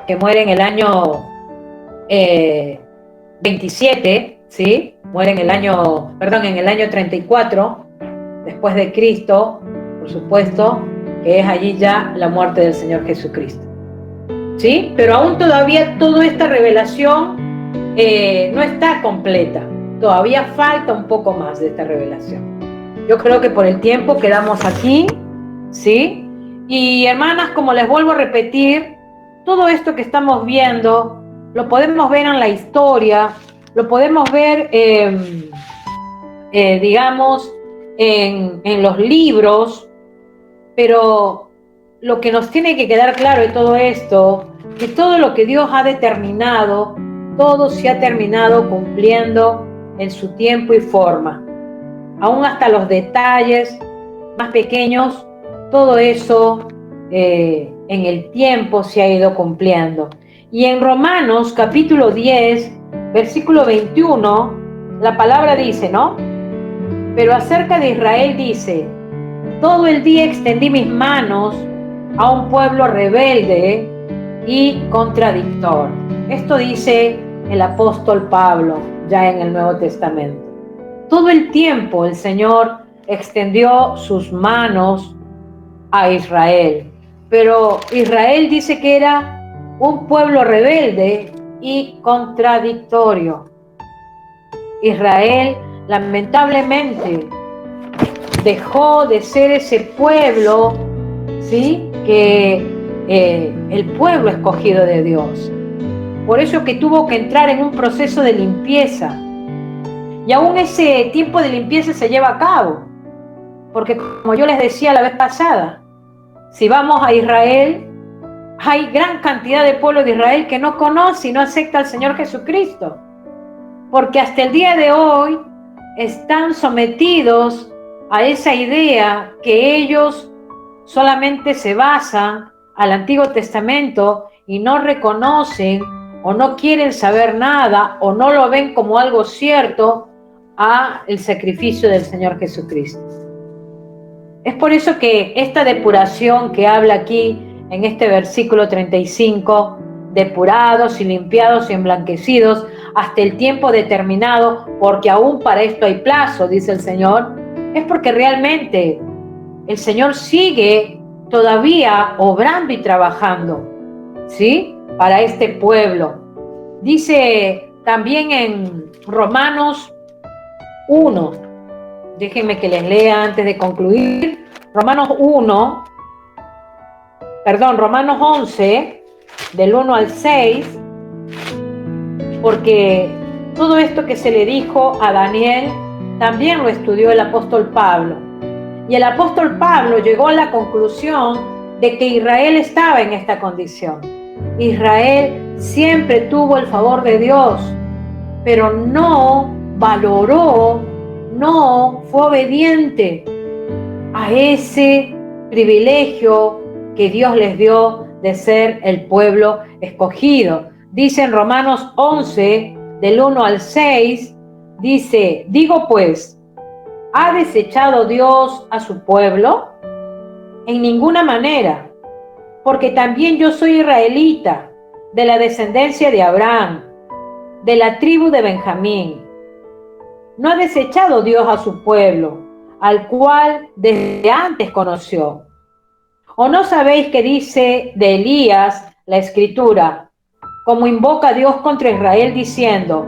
que muere en el año 27, ¿sí? Muere en el año 34 después de Cristo, por supuesto, que es allí ya la muerte del Señor Jesucristo, ¿sí? Pero aún todavía toda esta revelación no está completa. Todavía falta un poco más de esta revelación. Yo creo que por el tiempo quedamos aquí, ¿sí? Y hermanas, como les vuelvo a repetir, todo esto que estamos viendo lo podemos ver en la historia, lo podemos ver, digamos, en los libros, pero lo que nos tiene que quedar claro de todo esto, que todo lo que Dios ha determinado, todo se ha terminado cumpliendo en su tiempo y forma. Aún hasta los detalles más pequeños, todo eso en el tiempo se ha ido cumpliendo. Y en Romanos capítulo 10, versículo 21, la palabra dice, ¿no? Pero acerca de Israel dice: todo el día extendí mis manos a un pueblo rebelde y contradictor. Esto dice el apóstol Pablo ya en el Nuevo Testamento. Todo el tiempo el Señor extendió sus manos a Israel, pero Israel dice que era un pueblo rebelde y contradictorio. Israel lamentablemente dejó de ser ese pueblo, ¿sí? El pueblo escogido de Dios. Por eso que tuvo que entrar en un proceso de limpieza. Y aún ese tiempo de limpieza se lleva a cabo. Porque como yo les decía la vez pasada, si vamos a Israel, hay gran cantidad de pueblo de Israel que no conoce y no acepta al Señor Jesucristo. Porque hasta el día de hoy están sometidos a esa idea que ellos solamente se basan al Antiguo Testamento y no reconocen o no quieren saber nada o no lo ven como algo cierto a el sacrificio del Señor Jesucristo. Es por eso que esta depuración que habla aquí en este versículo 35, depurados y limpiados y emblanquecidos hasta el tiempo determinado, porque aún para esto hay plazo, dice el Señor, es porque realmente el Señor sigue todavía obrando y trabajando, ¿sí? Para este pueblo. Dice también en Romanos 1, déjenme que les lea antes de concluir, Romanos 11, del 1 al 6, porque todo esto que se le dijo a Daniel también lo estudió el apóstol Pablo. Y el apóstol Pablo llegó a la conclusión de que Israel estaba en esta condición. Israel siempre tuvo el favor de Dios, pero no valoró, no fue obediente a ese privilegio que Dios les dio de ser el pueblo escogido. Dice en Romanos 11, del 1 al 6, dice: digo pues, ¿ha desechado Dios a su pueblo? En ninguna manera, porque también yo soy israelita, de la descendencia de Abraham, de la tribu de Benjamín. no ha desechado Dios a su pueblo, al cual desde antes conoció. ¿O no sabéis qué dice de Elías la Escritura, como invoca a Dios contra Israel diciendo: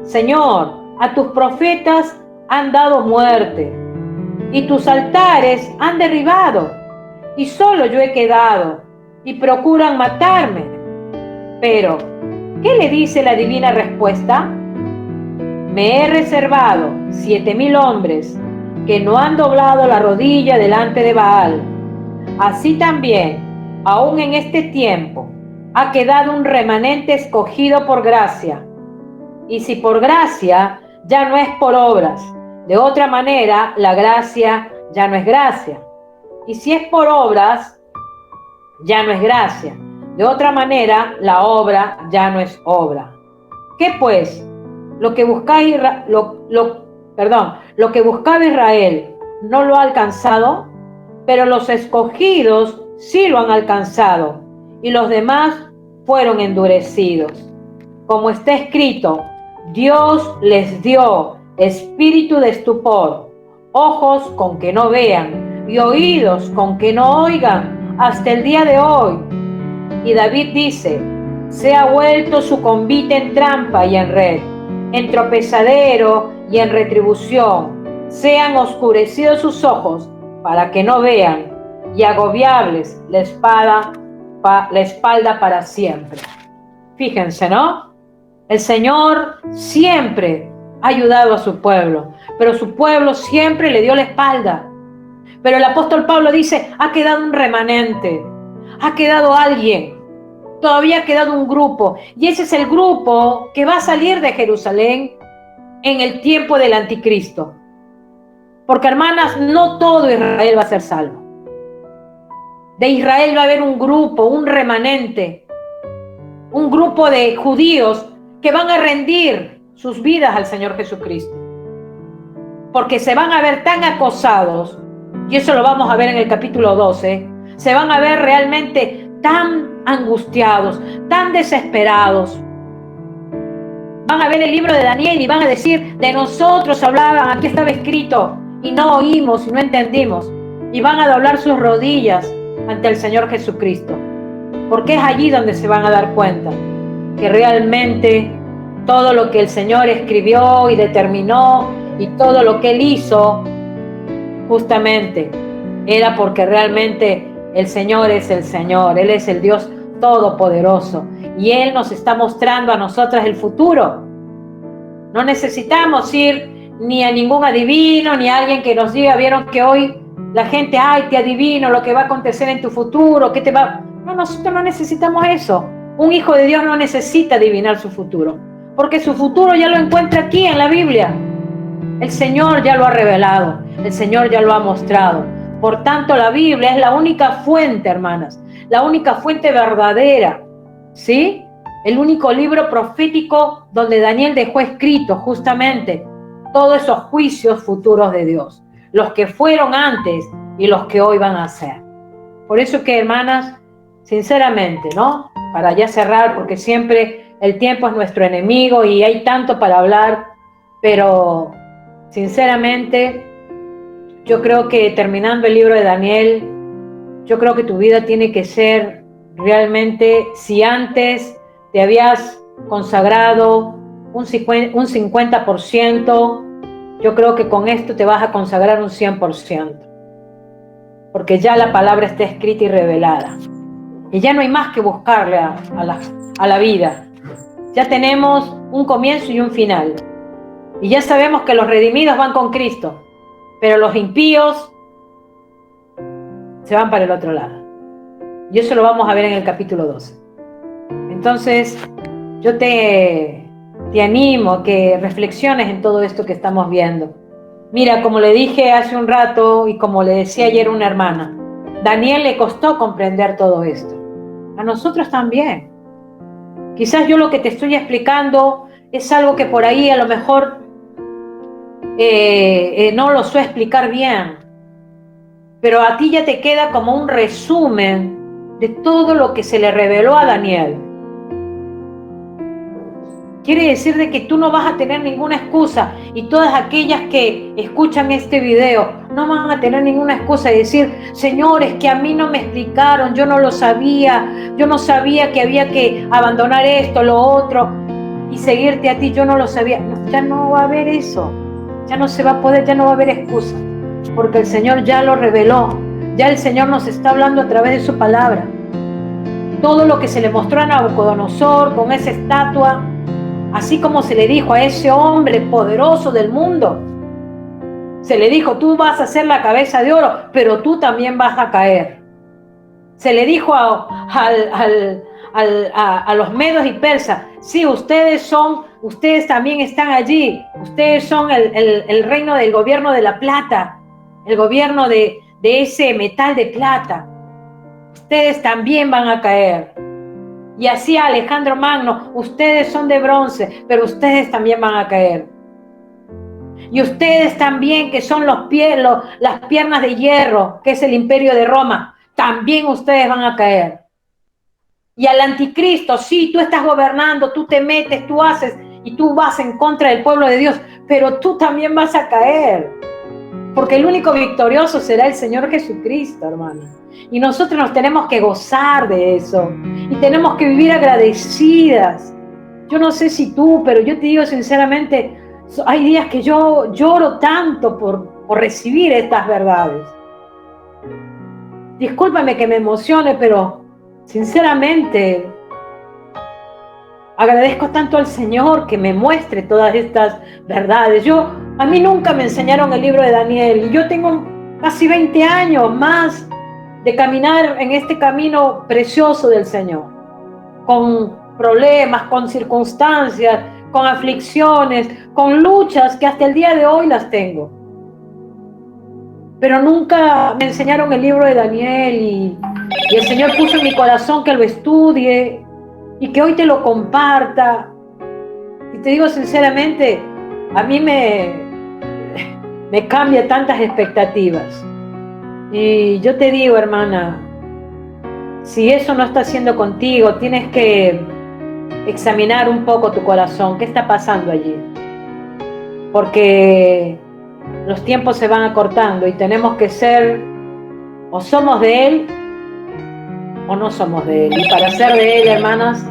Señor, a tus profetas han dado muerte, y tus altares han derribado, y solo yo he quedado, y procuran matarme? Pero, ¿qué le dice la divina respuesta? Me he reservado 7,000 hombres que no han doblado la rodilla delante de Baal. Así también, aún en este tiempo, ha quedado un remanente escogido por gracia. Y si por gracia, ya no es por obras. De otra manera, la gracia ya no es gracia. Y si es por obras, ya no es gracia. De otra manera, la obra ya no es obra. ¿Qué pues? Lo que buscaba Israel no lo ha alcanzado, pero los escogidos sí lo han alcanzado, y los demás fueron endurecidos. Como está escrito, Dios les dio espíritu de estupor, ojos con que no vean y oídos con que no oigan hasta el día de hoy. Y David dice: se ha vuelto su convite en trampa y en red, en tropezadero y en retribución. Sean oscurecidos sus ojos para que no vean, y agobiables la espalda para siempre. Fíjense, ¿no? El Señor siempre ha ayudado a su pueblo, pero su pueblo siempre le dio la espalda. Pero el apóstol Pablo dice: ha quedado un remanente, ha quedado alguien, todavía ha quedado un grupo, y ese es el grupo que va a salir de Jerusalén en el tiempo del anticristo. Porque, hermanas, no todo Israel va a ser salvo. De Israel va a haber un grupo, un remanente, un grupo de judíos que van a rendir sus vidas al Señor Jesucristo. Porque se van a ver tan acosados, y eso lo vamos a ver en el capítulo 12, se van a ver realmente tan angustiados, tan desesperados. Van a ver el libro de Daniel y van a decir: de nosotros hablaban, aquí estaba escrito, y no oímos y no entendimos. Y van a doblar sus rodillas ante el Señor Jesucristo. Porque es allí donde se van a dar cuenta que realmente todo lo que el Señor escribió y determinó y todo lo que Él hizo, justamente era porque realmente el Señor es el Señor. Él es el Dios Todopoderoso. Y Él nos está mostrando a nosotras el futuro. No necesitamos ir ni a ningún adivino, ni a alguien que nos diga: vieron que hoy la gente, ay, te adivino lo que va a acontecer en tu futuro, ¿qué te va? No, nosotros no necesitamos eso. Un hijo de Dios no necesita adivinar su futuro, porque su futuro ya lo encuentra aquí en la Biblia. El Señor ya lo ha revelado, el Señor ya lo ha mostrado. Por tanto, la Biblia es la única fuente, hermanas, la única fuente verdadera, ¿sí? El único libro profético donde Daniel dejó escrito justamente todos esos juicios futuros de Dios, los que fueron antes y los que hoy van a ser. Por eso que, hermanas, sinceramente, ¿no? Para ya cerrar, porque siempre el tiempo es nuestro enemigo y hay tanto para hablar, pero sinceramente, yo creo que terminando el libro de Daniel, yo creo que tu vida tiene que ser realmente, si antes te habías consagrado un 50%, yo creo que con esto te vas a consagrar un 100%. Porque ya la palabra está escrita y revelada. Y ya no hay más que buscarle a la vida. Ya tenemos un comienzo y un final. Y ya sabemos que los redimidos van con Cristo, pero los impíos se van para el otro lado. Y eso lo vamos a ver en el capítulo 12. Entonces, yo te animo a que reflexiones en todo esto que estamos viendo. Mira, como le dije hace un rato y como le decía ayer una hermana, Daniel le costó comprender todo esto. A nosotros también. Quizás yo lo que te estoy explicando es algo que por ahí a lo mejor no lo sé explicar bien, pero a ti ya te queda como un resumen de todo lo que se le reveló a Daniel. Quiere decir de que tú no vas a tener ninguna excusa, y todas aquellas que escuchan este video no van a tener ninguna excusa de decir: Señor, es que a mí no me explicaron, yo no lo sabía, yo no sabía que había que abandonar esto, lo otro y seguirte a ti, yo no lo sabía. Ya no va a haber eso, ya no se va a poder, ya no va a haber excusa, porque el Señor ya lo reveló, ya el Señor nos está hablando a través de su palabra. Todo lo que se le mostró a Nabucodonosor con esa estatua, así como se le dijo a ese hombre poderoso del mundo, se le dijo: tú vas a ser la cabeza de oro, pero tú también vas a caer. Se le dijo a los medos y persas: sí, ustedes también están allí, ustedes son el reino del gobierno de la plata, el gobierno de ese metal de plata, ustedes también van a caer. Y así a Alejandro Magno: ustedes son de bronce, pero ustedes también van a caer. Y ustedes también, que son las piernas de hierro, que es el imperio de Roma, también ustedes van a caer. Y al anticristo: sí, tú estás gobernando, tú te metes, tú haces y tú vas en contra del pueblo de Dios, pero tú también vas a caer. Porque el único victorioso será el Señor Jesucristo, hermano. Y nosotros nos tenemos que gozar de eso. Y tenemos que vivir agradecidas. Yo no sé si tú, pero yo te digo sinceramente, hay días que yo lloro tanto por recibir estas verdades. Discúlpame que me emocione, pero sinceramente agradezco tanto al Señor que me muestre todas estas verdades. A mí nunca me enseñaron el libro de Daniel, y yo tengo casi 20 años más de caminar en este camino precioso del Señor, con problemas, con circunstancias, con aflicciones, con luchas que hasta el día de hoy las tengo. Pero nunca me enseñaron el libro de Daniel, y el Señor puso en mi corazón que lo estudie y que hoy te lo comparta. Y te digo sinceramente, a mí me cambia tantas expectativas. Y yo te digo, hermana, si eso no está haciendo contigo, tienes que examinar un poco tu corazón. ¿Qué está pasando allí? Porque los tiempos se van acortando y tenemos que ser, o somos de Él o no somos de Él. Y para ser de Él, hermanas,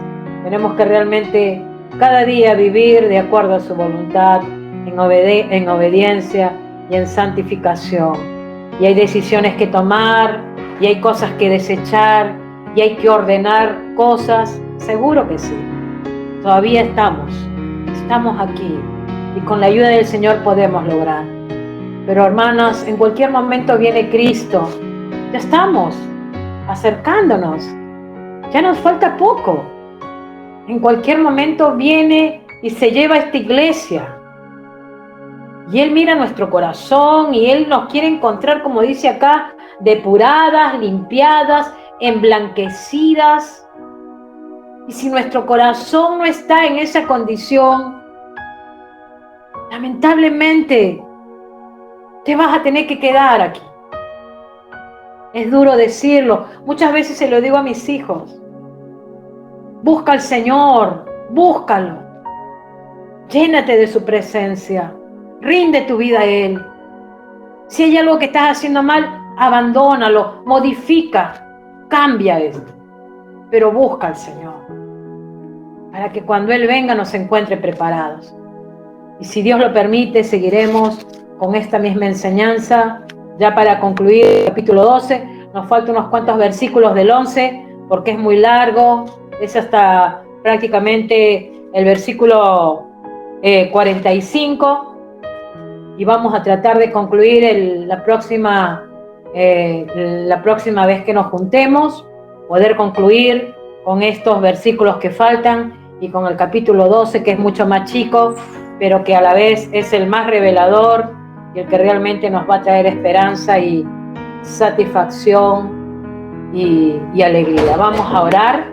tenemos que realmente cada día vivir de acuerdo a su voluntad, en obediencia y en santificación. Y hay decisiones que tomar, y hay cosas que desechar, y hay que ordenar cosas. Seguro que sí. Todavía estamos aquí, y con la ayuda del Señor podemos lograr. Pero hermanas, en cualquier momento viene Cristo. Ya estamos acercándonos, ya nos falta poco. En cualquier momento viene y se lleva esta iglesia. Y Él mira nuestro corazón y Él nos quiere encontrar, como dice acá, depuradas, limpiadas, emblanquecidas. Y si nuestro corazón no está en esa condición, lamentablemente te vas a tener que quedar aquí. Es duro decirlo, muchas veces se lo digo a mis hijos: busca al Señor, búscalo, llénate de su presencia, rinde tu vida a Él. Si hay algo que estás haciendo mal, abandónalo, modifica, cambia esto, pero busca al Señor, para que cuando Él venga nos encuentre preparados. Y si Dios lo permite, seguiremos con esta misma enseñanza. Ya para concluir el capítulo 12, nos faltan unos cuantos versículos del 11, porque es muy largo, es hasta prácticamente el versículo 45, y vamos a tratar de concluir la próxima vez que nos juntemos, poder concluir con estos versículos que faltan y con el capítulo 12, que es mucho más chico, pero que a la vez es el más revelador y el que realmente nos va a traer esperanza y satisfacción y alegría. Vamos a orar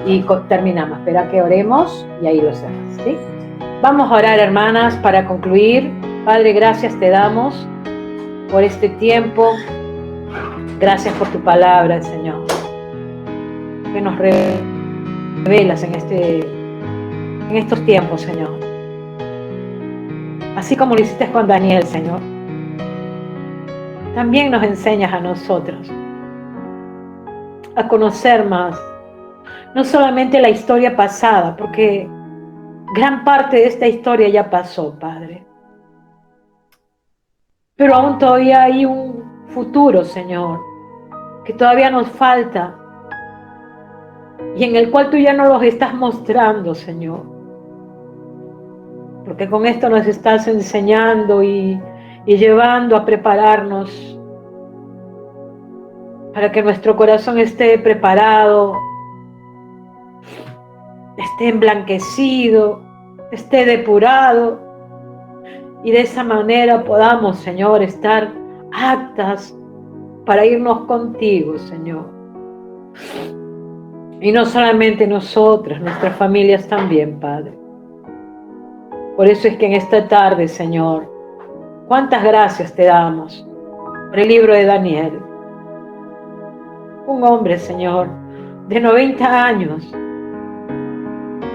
y terminamos. Espera que oremos y ahí lo hacemos, ¿sí? Vamos a orar, hermanas, para concluir. Padre, gracias te damos por este tiempo. Gracias por tu palabra, Señor, que nos revelas en en estos tiempos, Señor. Así como lo hiciste con Daniel, Señor. También nos enseñas a nosotros a conocer más, no solamente la historia pasada, porque gran parte de esta historia ya pasó, Padre. Pero aún todavía hay un futuro, Señor, que todavía nos falta y en el cual tú ya nos los estás mostrando, Señor. Porque con esto nos estás enseñando y llevando a prepararnos para que nuestro corazón esté preparado, esté emblanquecido, esté depurado, y de esa manera podamos, Señor, estar aptas para irnos contigo, Señor. Y no solamente nosotras, nuestras familias también, Padre. Por eso es que en esta tarde, Señor, cuántas gracias te damos por el libro de Daniel. Un hombre, Señor, de 90 años,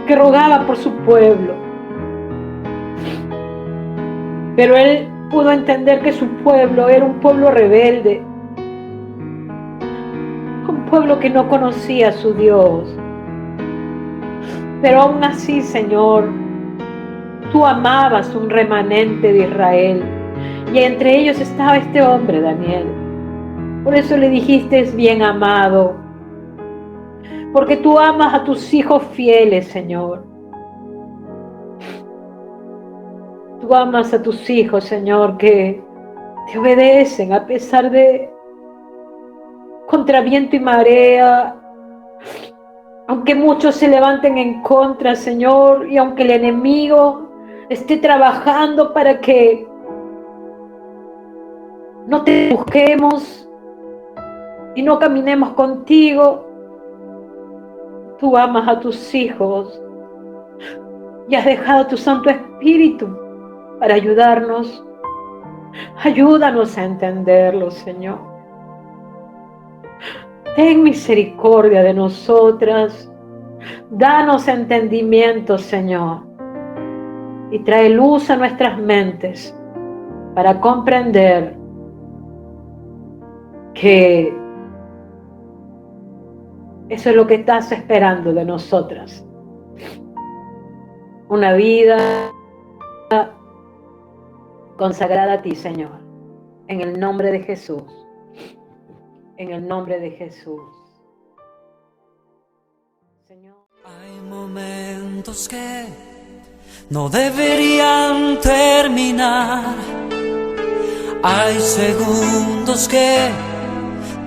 que rogaba por su pueblo. Pero él pudo entender que su pueblo era un pueblo rebelde, un pueblo que no conocía a su Dios. Pero aún así, Señor, tú amabas un remanente de Israel, y entre ellos estaba este hombre, Daniel. Por eso le dijiste, es bien amado, porque tú amas a tus hijos fieles, Señor. Tú amas a tus hijos, Señor, que te obedecen a pesar de contra viento y marea, aunque muchos se levanten en contra, Señor, y aunque el enemigo esté trabajando para que no te busquemos y no caminemos contigo, tú amas a tus hijos y has dejado tu Santo Espíritu para ayudarnos. Ayúdanos a entenderlo, Señor. Ten misericordia de nosotras. Danos entendimiento, Señor. Y trae luz a nuestras mentes para comprender que eso es lo que estás esperando de nosotras. Una vida consagrada a ti, Señor. En el nombre de Jesús. En el nombre de Jesús. Señor. Hay momentos que no deberían terminar. Hay segundos que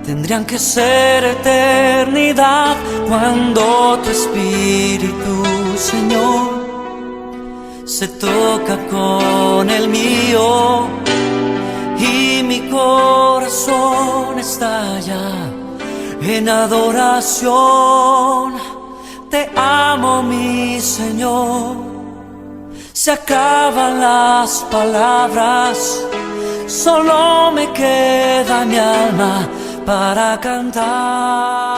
tendrían que ser eternidad cuando tu espíritu, Señor, se toca con el mío y mi corazón estalla en adoración. Te amo, mi Señor. Se acaban las palabras, solo me queda mi alma para cantar.